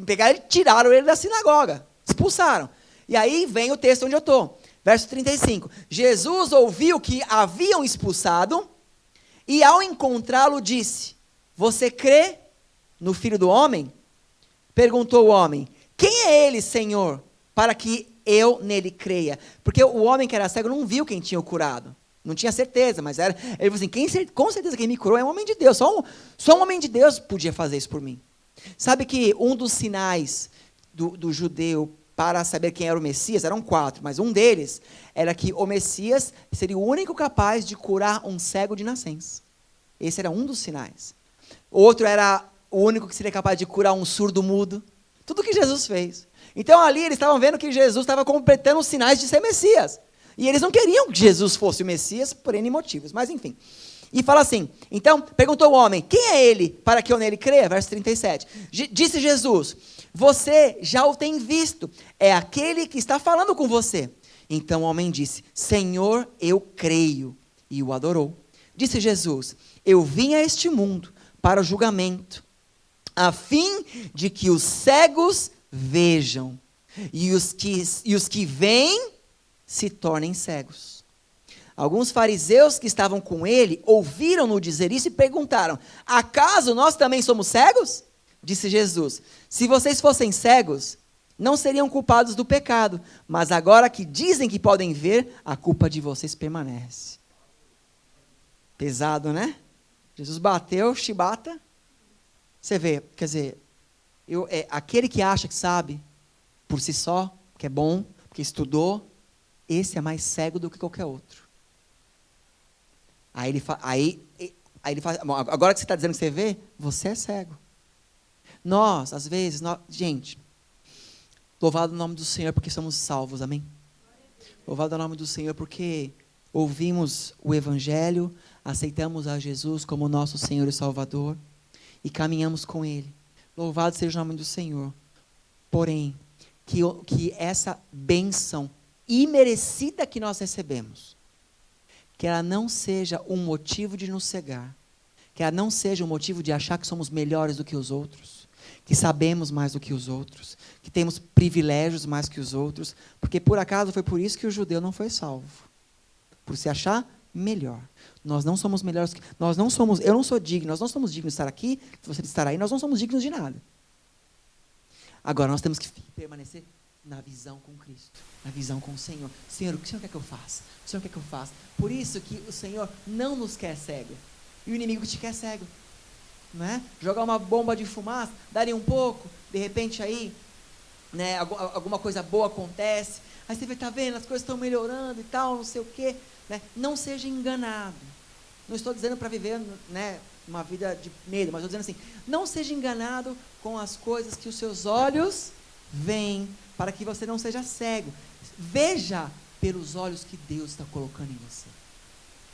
Speaker 1: Pegaram e tiraram ele da sinagoga. Expulsaram. E aí vem o texto onde eu estou. Verso 35. Jesus ouviu que haviam expulsado e ao encontrá-lo disse, você crê no Filho do Homem? Perguntou o homem. Quem é ele, Senhor, para que eu nele creia? Porque o homem que era cego não viu quem tinha o curado. Não tinha certeza, mas era. Ele falou assim, com certeza quem me curou é um homem de Deus. Só um homem de Deus podia fazer isso por mim. Sabe que um dos sinais do judeu para saber quem era o Messias, eram 4, mas um deles era que o Messias seria o único capaz de curar um cego de nascença. Esse era um dos sinais. O outro era o único que seria capaz de curar um surdo mudo. Tudo que Jesus fez. Então ali eles estavam vendo que Jesus estava completando os sinais de ser Messias. E eles não queriam que Jesus fosse o Messias por N motivos, mas enfim. E fala assim, então perguntou o homem, quem é ele para que eu nele creia? Verso 37. Disse Jesus, você já o tem visto, é aquele que está falando com você. Então o homem disse, Senhor, eu creio. E o adorou. Disse Jesus, eu vim a este mundo para o julgamento, a fim de que os cegos vejam, e os que veem se tornem cegos. Alguns fariseus que estavam com ele ouviram-no dizer isso e perguntaram, acaso nós também somos cegos? Disse Jesus, se vocês fossem cegos, não seriam culpados do pecado, mas agora que dizem que podem ver, a culpa de vocês permanece. Pesado, né? Jesus bateu, chibata. Você vê, quer dizer, aquele que acha que sabe, por si só, que é bom, que estudou, esse é mais cego do que qualquer outro. Aí ele fala, agora que você está dizendo que você vê, você é cego. Nós, às vezes, gente, louvado o nome do Senhor porque somos salvos, amém? Louvado o nome do Senhor porque ouvimos o Evangelho, aceitamos a Jesus como nosso Senhor e Salvador e caminhamos com Ele. Louvado seja o nome do Senhor. Porém, que essa bênção imerecida que nós recebemos, que ela não seja um motivo de nos cegar, que ela não seja um motivo de achar que somos melhores do que os outros, que sabemos mais do que os outros, que temos privilégios mais que os outros, porque por acaso foi por isso que o judeu não foi salvo, por se achar melhor. Nós não somos melhores, eu não sou digno, nós não somos dignos de estar aqui, você de estar aí, nós não somos dignos de nada. Agora nós temos que permanecer na visão com Cristo, na visão com o Senhor. Senhor, o que o Senhor quer que eu faça? O Senhor quer que eu faça? Por isso que o Senhor não nos quer cego, e o inimigo te quer cego, não é? Jogar uma bomba de fumaça, darem um pouco, de repente aí, né, alguma coisa boa acontece, aí você está vendo, as coisas estão melhorando e tal, não sei o quê, né? Não seja enganado. Não estou dizendo para viver, né, uma vida de medo, mas estou dizendo assim, não seja enganado com as coisas que os seus olhos veem, para que você não seja cego. Veja pelos olhos que Deus está colocando em você.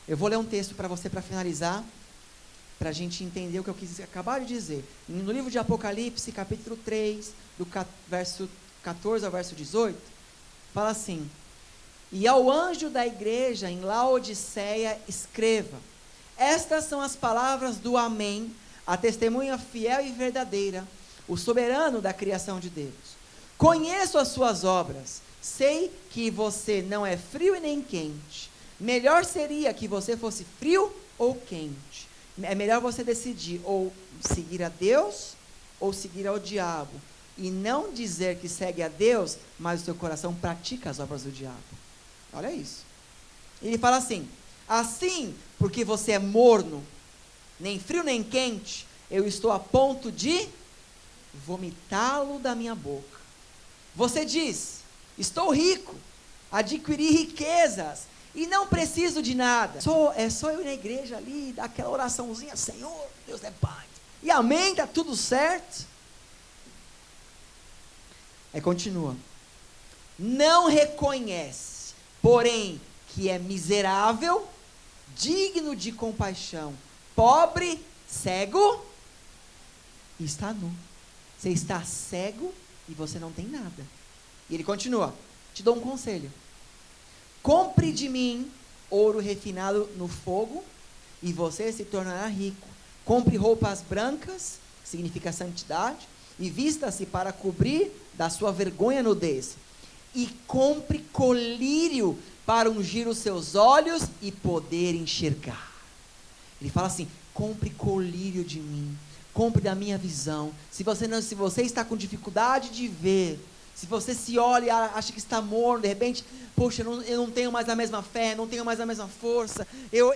Speaker 1: Eu vou ler um texto para você para finalizar, para a gente entender o que eu quis acabar de dizer. No livro de Apocalipse, capítulo 3, do verso 14 ao verso 18, fala assim, e ao anjo da igreja em Laodiceia escreva, estas são as palavras do Amém, a testemunha fiel e verdadeira, o soberano da criação de Deus. Conheço as suas obras, sei que você não é frio e nem quente. Melhor seria que você fosse frio ou quente. É melhor você decidir ou seguir a Deus ou seguir ao diabo. E não dizer que segue a Deus, mas o seu coração pratica as obras do diabo. Olha isso. Ele fala assim, porque você é morno, nem frio nem quente, eu estou a ponto de vomitá-lo da minha boca. Você diz, estou rico, adquiri riquezas e não preciso de nada. É só eu ir na igreja ali, dar aquela oraçãozinha, Senhor, Deus é Pai. E amém, está tudo certo. Aí continua. Não reconhece, porém, que é miserável, digno de compaixão, pobre, cego e está nu. Você está cego e você não tem nada. E ele continua, te dou um conselho. Compre de mim ouro refinado no fogo e você se tornará rico. Compre roupas brancas, que significa santidade, e vista-se para cobrir da sua vergonha nudez. E compre colírio para ungir os seus olhos e poder enxergar. Ele fala assim, compre colírio de mim, compre da minha visão. Se você está com dificuldade de ver, se você se olha e acha que está morno, de repente, poxa, eu não tenho mais a mesma fé, não tenho mais a mesma força, eu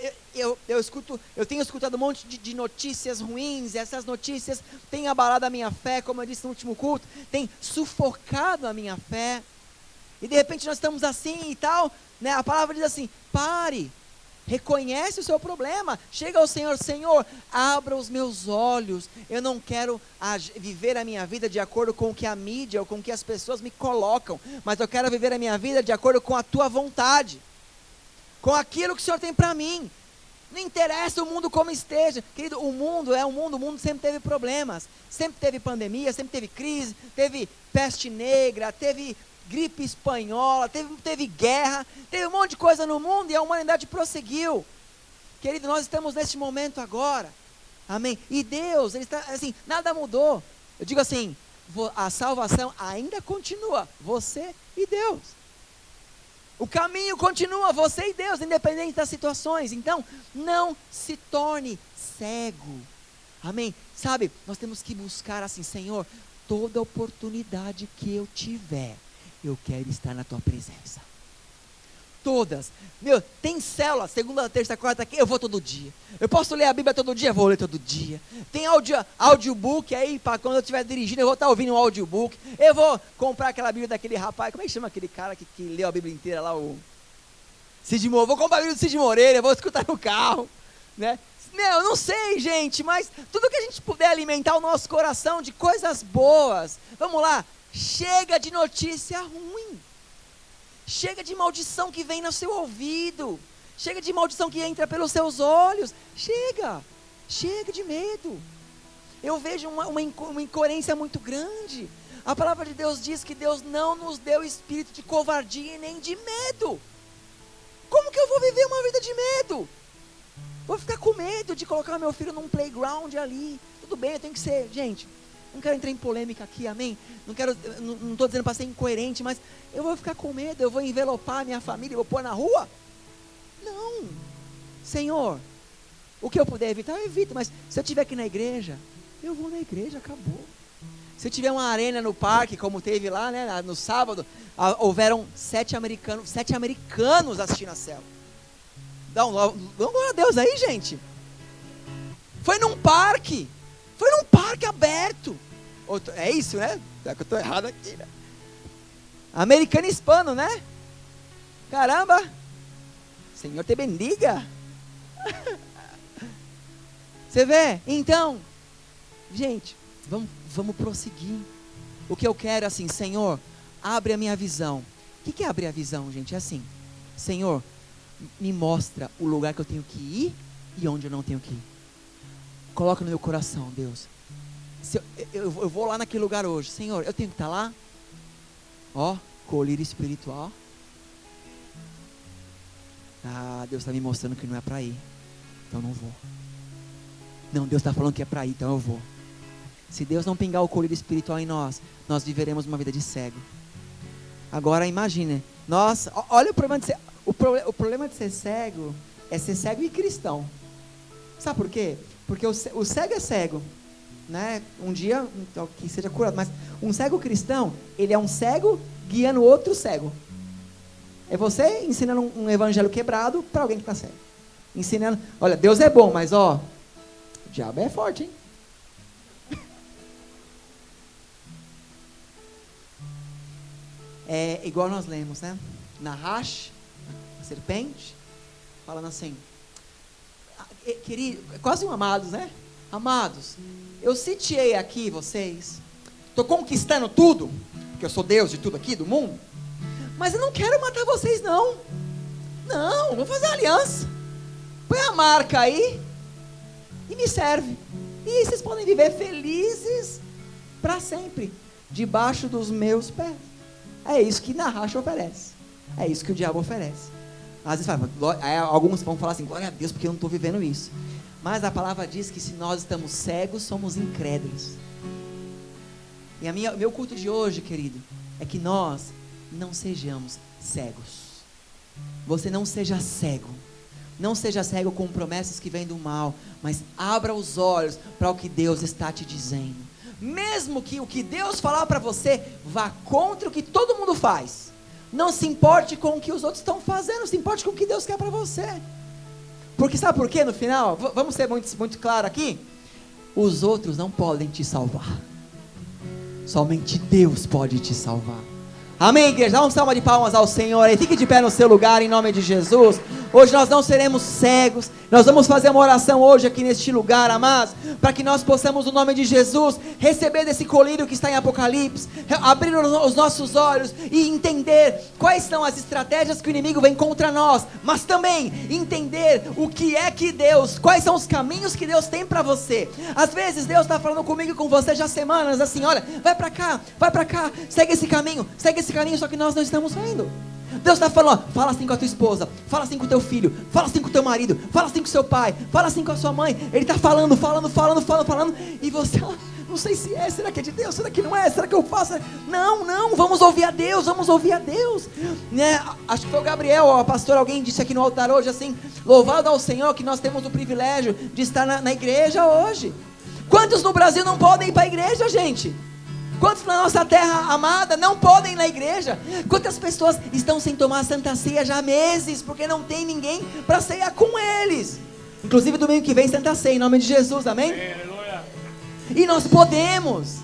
Speaker 1: tenho escutado um monte de notícias ruins, e essas notícias têm abalado a minha fé, como eu disse no último culto, têm sufocado a minha fé, e de repente nós estamos assim e tal, né? A palavra diz assim, pare, Reconhece o seu problema. Chega ao Senhor: Senhor, abra os meus olhos. Eu não quero viver a minha vida de acordo com o que a mídia ou com o que as pessoas me colocam, mas eu quero viver a minha vida de acordo com a tua vontade, com aquilo que o Senhor tem para mim. Não interessa o mundo como esteja. Querido, o mundo sempre teve problemas. Sempre teve pandemia, sempre teve crise, teve peste negra, teve gripe espanhola, teve guerra, teve um monte de coisa no mundo e a humanidade prosseguiu. Querido, nós estamos neste momento agora, amém? E Deus, Ele está assim, nada mudou. Eu digo assim, a salvação ainda continua, você e Deus. O caminho continua, você e Deus, independente das situações. Então, não se torne cego, amém? Sabe, nós temos que buscar assim: Senhor, toda oportunidade que eu tiver, eu quero estar na tua presença. Todas. Meu, tem célula, segunda, terça, quarta, eu vou todo dia. Eu posso ler a Bíblia todo dia? Vou ler todo dia. Tem audiobook aí, para quando eu estiver dirigindo, eu vou estar ouvindo um audiobook. Eu vou comprar aquela Bíblia daquele rapaz, como é que chama aquele cara que leu a Bíblia inteira lá, o Cid Moreira. Vou comprar a Bíblia do Cid Moreira, eu vou escutar no carro, né? Eu não sei, gente, mas tudo que a gente puder alimentar o nosso coração de coisas boas. Vamos lá. Chega de notícia ruim. Chega de maldição que vem no seu ouvido. Chega de maldição que entra pelos seus olhos. Chega de medo. Eu vejo uma incoerência muito grande. A palavra de Deus diz que Deus não nos deu espírito de covardia e nem de medo. Como que eu vou viver uma vida de medo? Vou ficar com medo de colocar meu filho num playground ali. Tudo bem, eu tenho que ser, gente, não quero entrar em polêmica aqui, amém? Não estou dizendo para ser incoerente, mas eu vou ficar com medo, eu vou envelopar a minha família, vou pôr na rua? Não. Senhor, o que eu puder evitar, eu evito, mas se eu estiver aqui na igreja, eu vou na igreja, acabou. Se eu tiver uma arena no parque, como teve lá, né, no sábado, houveram 7 americanos assistindo a célula. Dá glória a Deus aí, gente. Foi num parque aberto. É isso, né? É que eu estou errado aqui, né? Americano hispano, né? Caramba. Senhor te bendiga. Você vê? Então, gente, vamos prosseguir. O que eu quero é assim: Senhor, abre a minha visão. O que é abrir a visão, gente? É assim: Senhor, me mostra o lugar que eu tenho que ir e onde eu não tenho que ir. Coloca no meu coração, Deus. Se eu vou lá naquele lugar hoje, Senhor, eu tenho que estar lá? Ó, colírio espiritual. Ah, Deus está me mostrando que não é para ir, então não vou. Não, Deus está falando que é para ir, então eu vou. Se Deus não pingar o colírio espiritual em nós viveremos uma vida de cego. Agora imagine, olha o problema de ser, o problema de ser cego é ser cego e cristão. Sabe por quê? Porque o cego é cego, né? Um dia, que seja curado, mas um cego cristão, ele é um cego guiando outro cego. É você ensinando um evangelho quebrado para alguém que está cego. Ensinando, olha, Deus é bom, mas o diabo é forte, hein? É igual nós lemos, né? Nahash, a serpente, falando assim, querido, quase amados, né? Amados, eu sitiei aqui vocês, estou conquistando tudo, porque eu sou Deus de tudo aqui, do mundo, mas eu não quero matar vocês não, vou fazer aliança, põe a marca aí, e me serve, e vocês podem viver felizes para sempre, debaixo dos meus pés. É isso que Nahash oferece, é isso que o diabo oferece. Às vezes alguns vão falar assim, glória a Deus, porque eu não estou vivendo isso. Mas a palavra diz que se nós estamos cegos, somos incrédulos. E meu culto de hoje, querido, é que nós não sejamos cegos. Você não seja cego. Não seja cego com promessas que vêm do mal, mas abra os olhos para o que Deus está te dizendo. Mesmo que o que Deus falar para você vá contra o que todo mundo faz. Não se importe com o que os outros estão fazendo, se importe com o que Deus quer para você. Porque sabe por quê no final? Vamos ser muito, muito claro aqui. Os outros não podem te salvar. Somente Deus pode te salvar. Amém, igreja? Dá uma salva de palmas ao Senhor aí. Fique de pé no seu lugar em nome de Jesus. Hoje nós não seremos cegos. Nós vamos fazer uma oração hoje aqui neste lugar, amados, para que nós possamos, no nome de Jesus, receber desse colírio que está em Apocalipse, abrir os nossos olhos e entender quais são as estratégias que o inimigo vem contra nós, mas também entender o que é que Deus, quais são os caminhos que Deus tem para você. Às vezes Deus está falando comigo e com você já há semanas, assim, olha, vai para cá, segue esse caminho, só que nós não estamos vendo. Deus está falando, ó, fala assim com a tua esposa, fala assim com o teu filho, fala assim com o teu marido, fala assim com o seu pai, fala assim com a sua mãe. Ele está falando, e você, não sei se é, será que é de Deus, será que não é, será que eu faço? Não, vamos ouvir a Deus, né? Acho que foi o Gabriel, ó, pastor, alguém disse aqui no altar hoje assim, louvado ao Senhor que nós temos o privilégio de estar na igreja hoje. Quantos no Brasil não podem ir para a igreja, gente? Quantos na nossa terra amada não podem ir na igreja? Quantas pessoas estão sem tomar a Santa Ceia já há meses, porque não tem ninguém para ceiar com eles? Inclusive domingo que vem Santa Ceia, em nome de Jesus, amém? E nós podemos.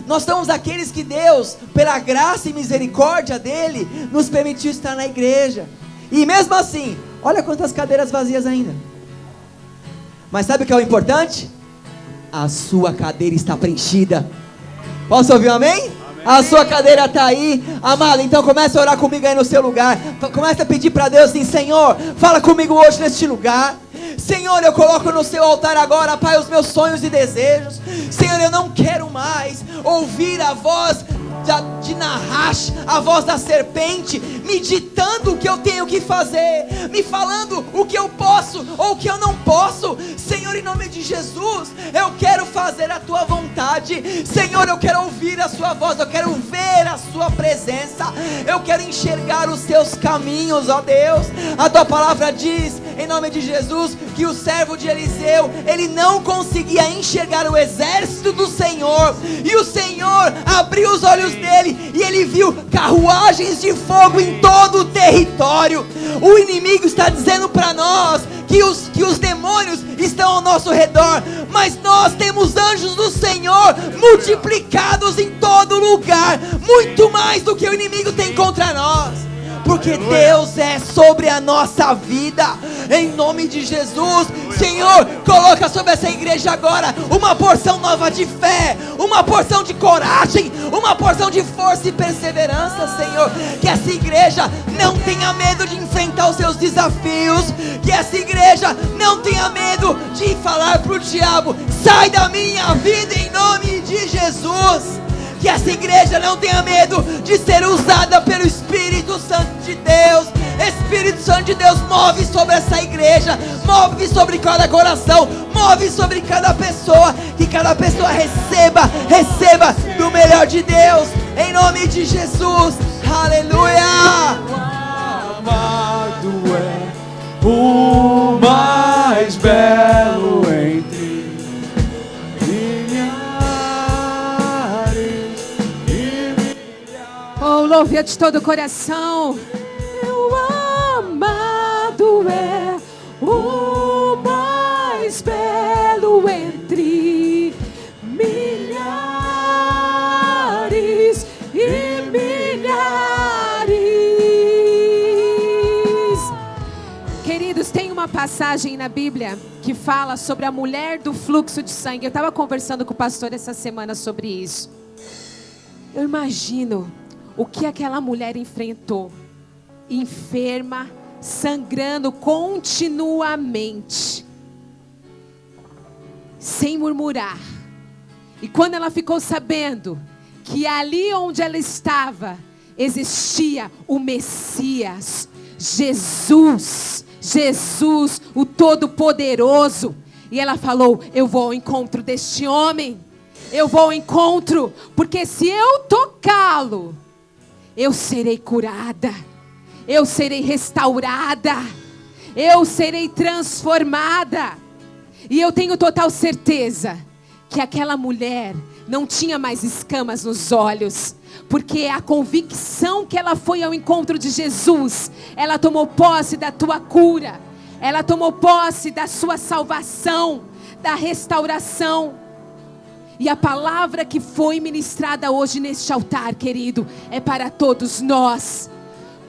Speaker 1: Nós somos aqueles que Deus, pela graça e misericórdia dele, nos permitiu estar na igreja. E mesmo assim, olha quantas cadeiras vazias ainda. Mas sabe o que é o importante? A sua cadeira está preenchida. Posso ouvir um amém? Amém. A sua cadeira está aí, amado. Então comece a orar comigo aí no seu lugar. Comece a pedir para Deus assim: Senhor, fala comigo hoje neste lugar. Senhor, eu coloco no seu altar agora, Pai, os meus sonhos e desejos. Senhor, eu não quero mais ouvir a voz de Nahash, a voz da serpente, me ditando o que eu tenho que fazer, me falando o que eu posso ou o que eu não posso. Senhor, em nome de Jesus, eu quero fazer a tua vontade. Senhor, eu quero ouvir a sua voz, eu quero ver a sua presença, eu quero enxergar os teus caminhos, ó Deus. A tua palavra diz, em nome de Jesus, que o servo de Eliseu, ele não conseguia enxergar o exército do Senhor, e o Senhor abriu os olhos dele, e ele viu carruagens de fogo em todo o território. O inimigo está dizendo para nós que os demônios estão ao nosso redor, mas nós temos anjos do Senhor multiplicados em todo lugar, muito mais do que o inimigo tem contra nós. Porque Deus é sobre a nossa vida, em nome de Jesus. Senhor, coloca sobre essa igreja agora uma porção nova de fé, uma porção de coragem, uma porção de força e perseverança, Senhor. Que essa igreja não tenha medo de enfrentar os seus desafios, que essa igreja não tenha medo de falar para o diabo: sai da minha vida em nome de Jesus. Que essa igreja não tenha medo de ser usada pelo Espírito Santo de Deus. Espírito Santo de Deus, move sobre essa igreja, move sobre cada coração, move sobre cada pessoa. Que cada pessoa receba do melhor de Deus, em nome de Jesus. Aleluia.
Speaker 2: Amado é o mais belo entre
Speaker 3: louve de todo o coração. Meu amado é o mais belo entre milhares e milhares. Queridos, tem uma passagem na Bíblia que fala sobre a mulher do fluxo de sangue. Eu estava conversando com o pastor essa semana sobre isso. Eu imagino o que aquela mulher enfrentou, enferma, sangrando continuamente, sem murmurar. E quando ela ficou sabendo que ali onde ela estava existia o Messias, Jesus, o Todo-Poderoso, e ela falou: eu vou ao encontro deste homem, eu vou ao encontro, porque se eu tocá-lo, eu serei curada, eu serei restaurada, eu serei transformada. E eu tenho total certeza que aquela mulher não tinha mais escamas nos olhos, porque a convicção que ela foi ao encontro de Jesus, ela tomou posse da tua cura, ela tomou posse da sua salvação, da restauração. E a palavra que foi ministrada hoje neste altar, querido, é para todos nós.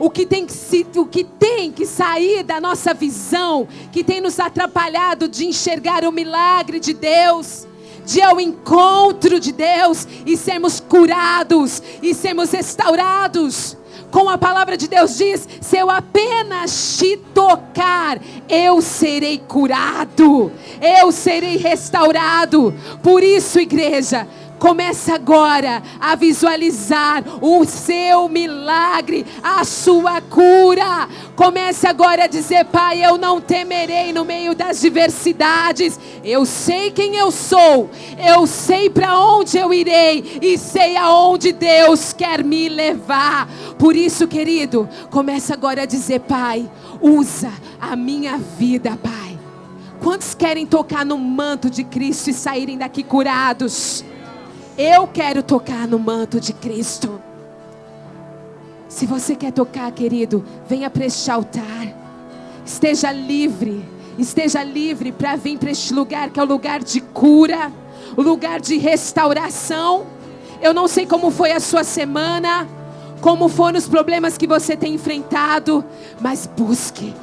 Speaker 3: o que tem que sair da nossa visão, que tem nos atrapalhado de enxergar o milagre de Deus, de ir ao encontro de Deus e sermos curados e sermos restaurados. Como a palavra de Deus diz, se eu apenas te tocar, eu serei curado, eu serei restaurado. Por isso, igreja, comece agora a visualizar o seu milagre, a sua cura. Comece agora a dizer: Pai, eu não temerei no meio das diversidades. Eu sei quem eu sou, eu sei para onde eu irei e sei aonde Deus quer me levar. Por isso, querido, comece agora a dizer: Pai, usa a minha vida, Pai. Quantos querem tocar no manto de Cristo e saírem daqui curados? Eu quero tocar no manto de Cristo. Se você quer tocar, querido, venha para este altar. Esteja livre para vir para este lugar que é o lugar de cura, o lugar de restauração. Eu não sei como foi a sua semana, como foram os problemas que você tem enfrentado, mas busque.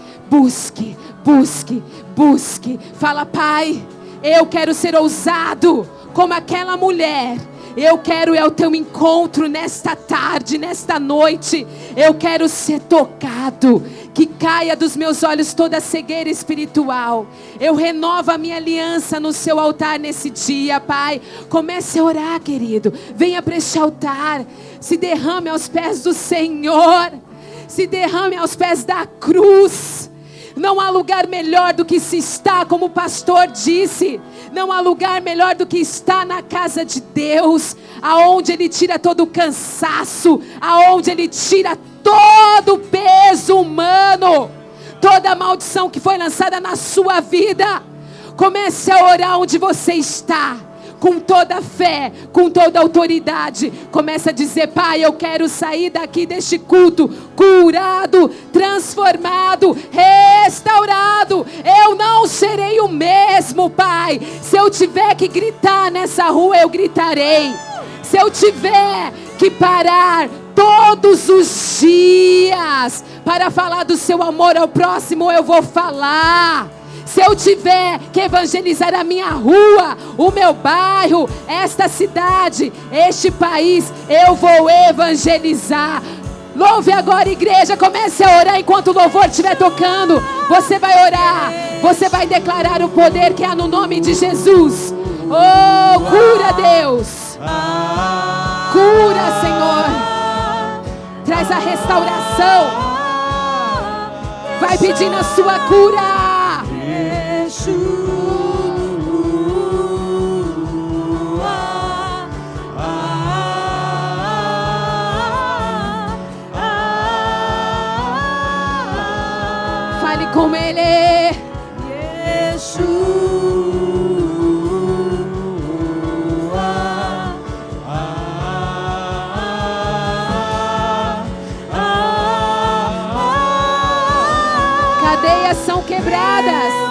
Speaker 3: Fala: Pai, eu quero ser ousado como aquela mulher. Eu quero o teu encontro nesta tarde, nesta noite. Eu quero ser tocado. Que caia dos meus olhos toda cegueira espiritual. Eu renovo a minha aliança no seu altar nesse dia, Pai. Comece a orar, querido. Venha para este altar. Se derrame aos pés do Senhor. Se derrame aos pés da cruz. Não há lugar melhor do que se está, como o pastor disse. Não há lugar melhor do que estar na casa de Deus, aonde Ele tira todo o cansaço, aonde Ele tira todo o peso humano, toda a maldição que foi lançada na sua vida. Comece a orar onde você está, com toda a fé, com toda a autoridade. Comece a dizer: Pai, eu quero sair daqui deste culto curado, transformado, restaurado. Eu não serei o mesmo, Pai. Se eu tiver que gritar nessa rua, eu gritarei. Se eu tiver que parar todos os dias para falar do seu amor ao próximo, eu vou falar. Se eu tiver que evangelizar a minha rua, o meu bairro, esta cidade, este país, eu vou evangelizar. Louve agora, igreja. Comece a orar enquanto o louvor estiver tocando. Você vai orar. Você vai declarar o poder que há no nome de Jesus. Oh, cura, Deus. Cura, Senhor. Traz a restauração. Vai pedindo a sua cura. Fale com Ele. Cadeias são quebradas.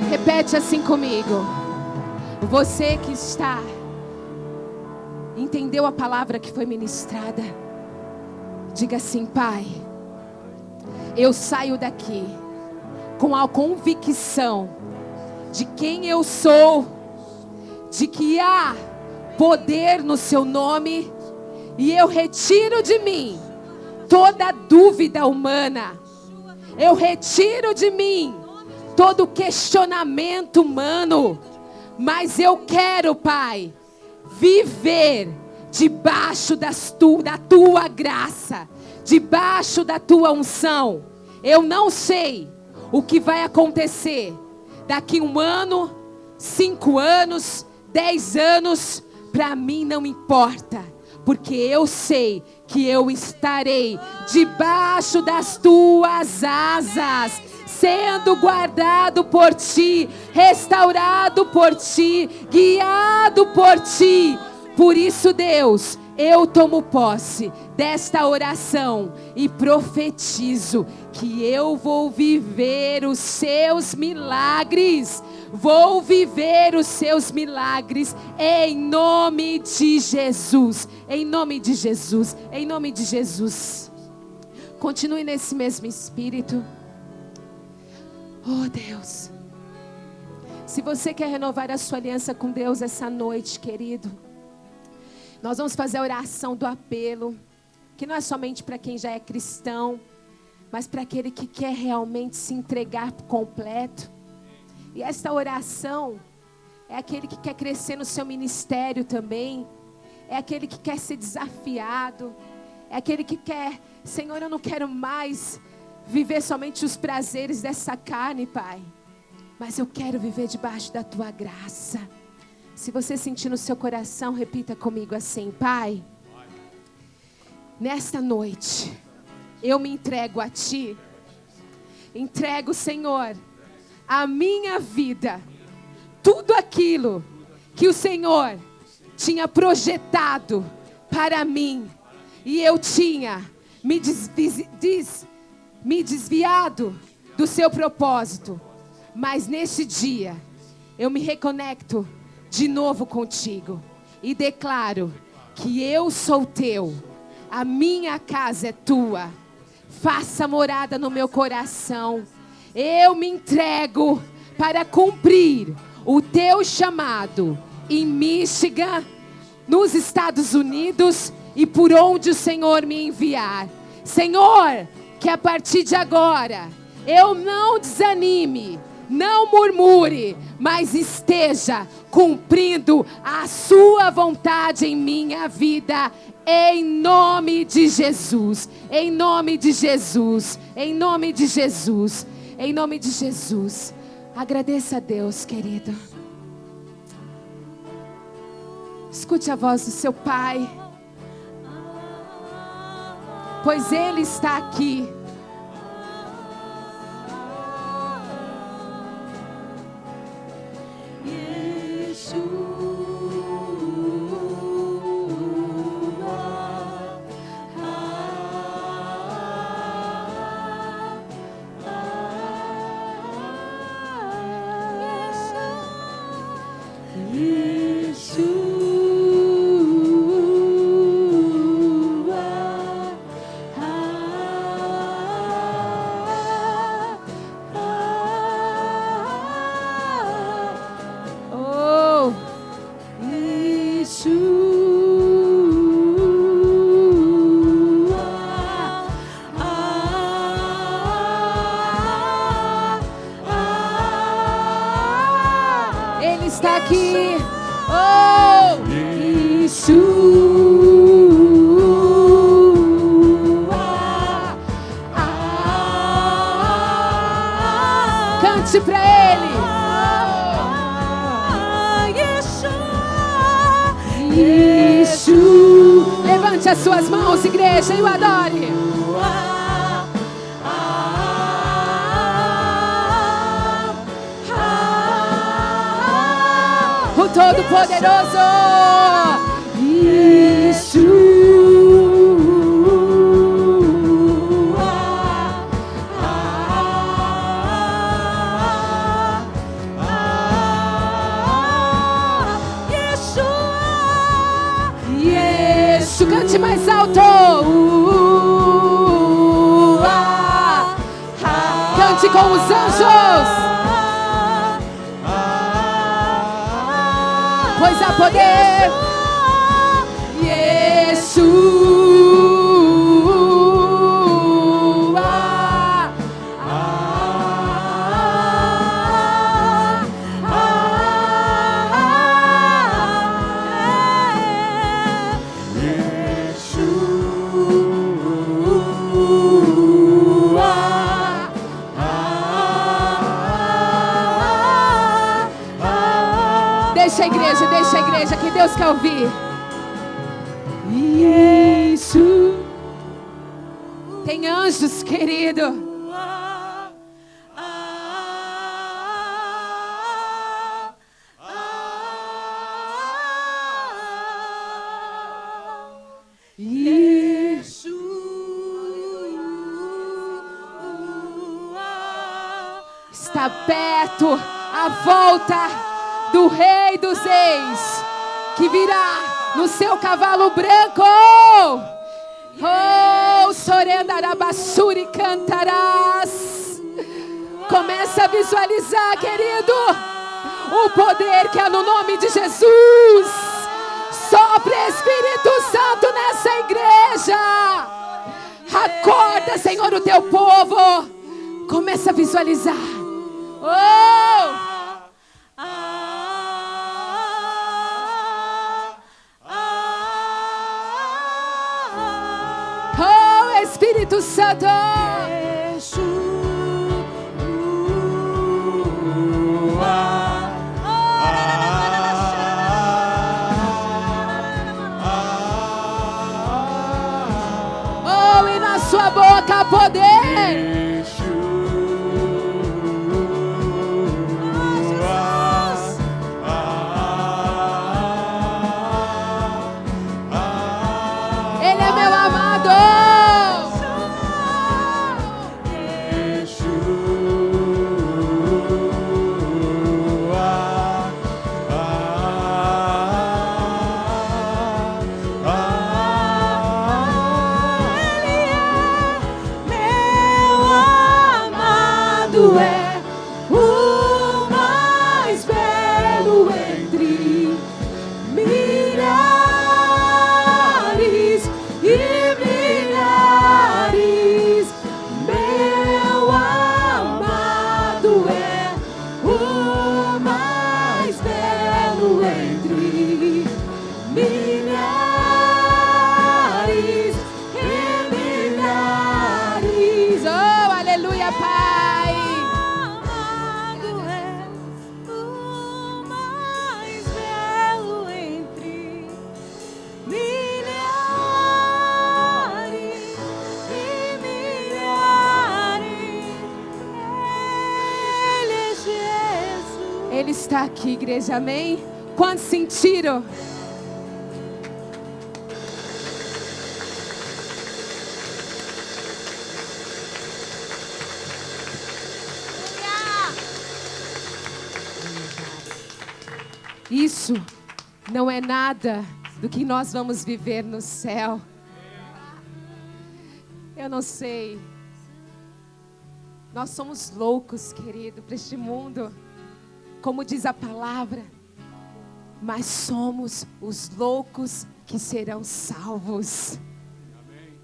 Speaker 3: Repete assim comigo. Você que entendeu a palavra que foi ministrada, diga assim: Pai, eu saio daqui com a convicção de quem eu sou, de que há poder no seu nome, e eu retiro de mim toda dúvida humana. Eu retiro de mim todo questionamento humano. Mas eu quero, Pai, viver debaixo da tua graça, debaixo da tua unção. Eu não sei o que vai acontecer daqui 1 ano, 5 anos, 10 anos. Para mim não importa, porque eu sei que eu estarei debaixo das tuas asas, sendo guardado por ti, restaurado por ti, guiado por ti. Por isso, Deus, eu tomo posse desta oração e profetizo que eu vou viver os seus milagres. Vou viver os seus milagres em nome de Jesus. Em nome de Jesus. Em nome de Jesus. Continue nesse mesmo espírito. Oh Deus. Se você quer renovar a sua aliança com Deus essa noite, querido, nós vamos fazer a oração do apelo, que não é somente para quem já é cristão, mas para aquele que quer realmente se entregar por completo. E esta oração é aquele que quer crescer no seu ministério também, é aquele que quer ser desafiado, é aquele que quer, Senhor, eu não quero mais viver somente os prazeres dessa carne, Pai, mas eu quero viver debaixo da Tua graça. Se você sentir no seu coração, repita comigo assim: Pai, nesta noite, eu me entrego a Ti, entrego, Senhor, a minha vida, tudo aquilo que o Senhor tinha projetado para mim, e eu tinha me desviado do seu propósito, mas neste dia, eu me reconecto de novo contigo, e declaro que eu sou teu, a minha casa é tua, faça morada no meu coração. Eu me entrego para cumprir o teu chamado em Michigan, nos Estados Unidos e por onde o Senhor me enviar. Senhor, que a partir de agora eu não desanime, não murmure, mas esteja cumprindo a sua vontade em minha vida, em nome de Jesus, em nome de Jesus, em nome de Jesus. Em nome de Jesus. Agradeça a Deus, querido. Escute a voz do seu Pai, pois Ele está aqui. Está aqui, oh, cante para Ele, Yeshua. Levante as suas mãos, igreja, e o adore. Todo-Poderoso, Yeshua. Cante mais alto. Cante com os anjos. Pois há poder, Yeshua, Deixa a igreja, que Deus quer ouvir. Yeshua. Tem anjos, querido. Está perto a volta do Rei dos Reis, que virá no seu cavalo branco. Oh, Sorendarabassuri cantarás. Começa a visualizar, querido, o poder que há no nome de Jesus. Sopra Espírito Santo nessa igreja. Acorda, Senhor, o teu povo. Começa a visualizar. Oh, Espírito Santo. Oh, e na sua boca poder. Ele está aqui, igreja, amém? Quantos sentiram? Isso não é nada do que nós vamos viver no céu. Eu não sei. Nós somos loucos, querido, para este mundo. Como diz a palavra, mas somos os loucos que serão salvos. Amém.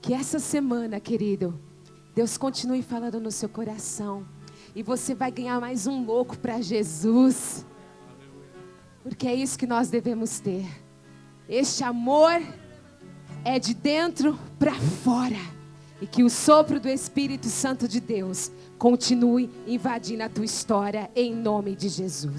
Speaker 3: Que essa semana, querido, Deus continue falando no seu coração. E você vai ganhar mais um louco para Jesus. Porque é isso que nós devemos ter. Este amor é de dentro para fora. E que o sopro do Espírito Santo de Deus continue invadindo a tua história em nome de Jesus.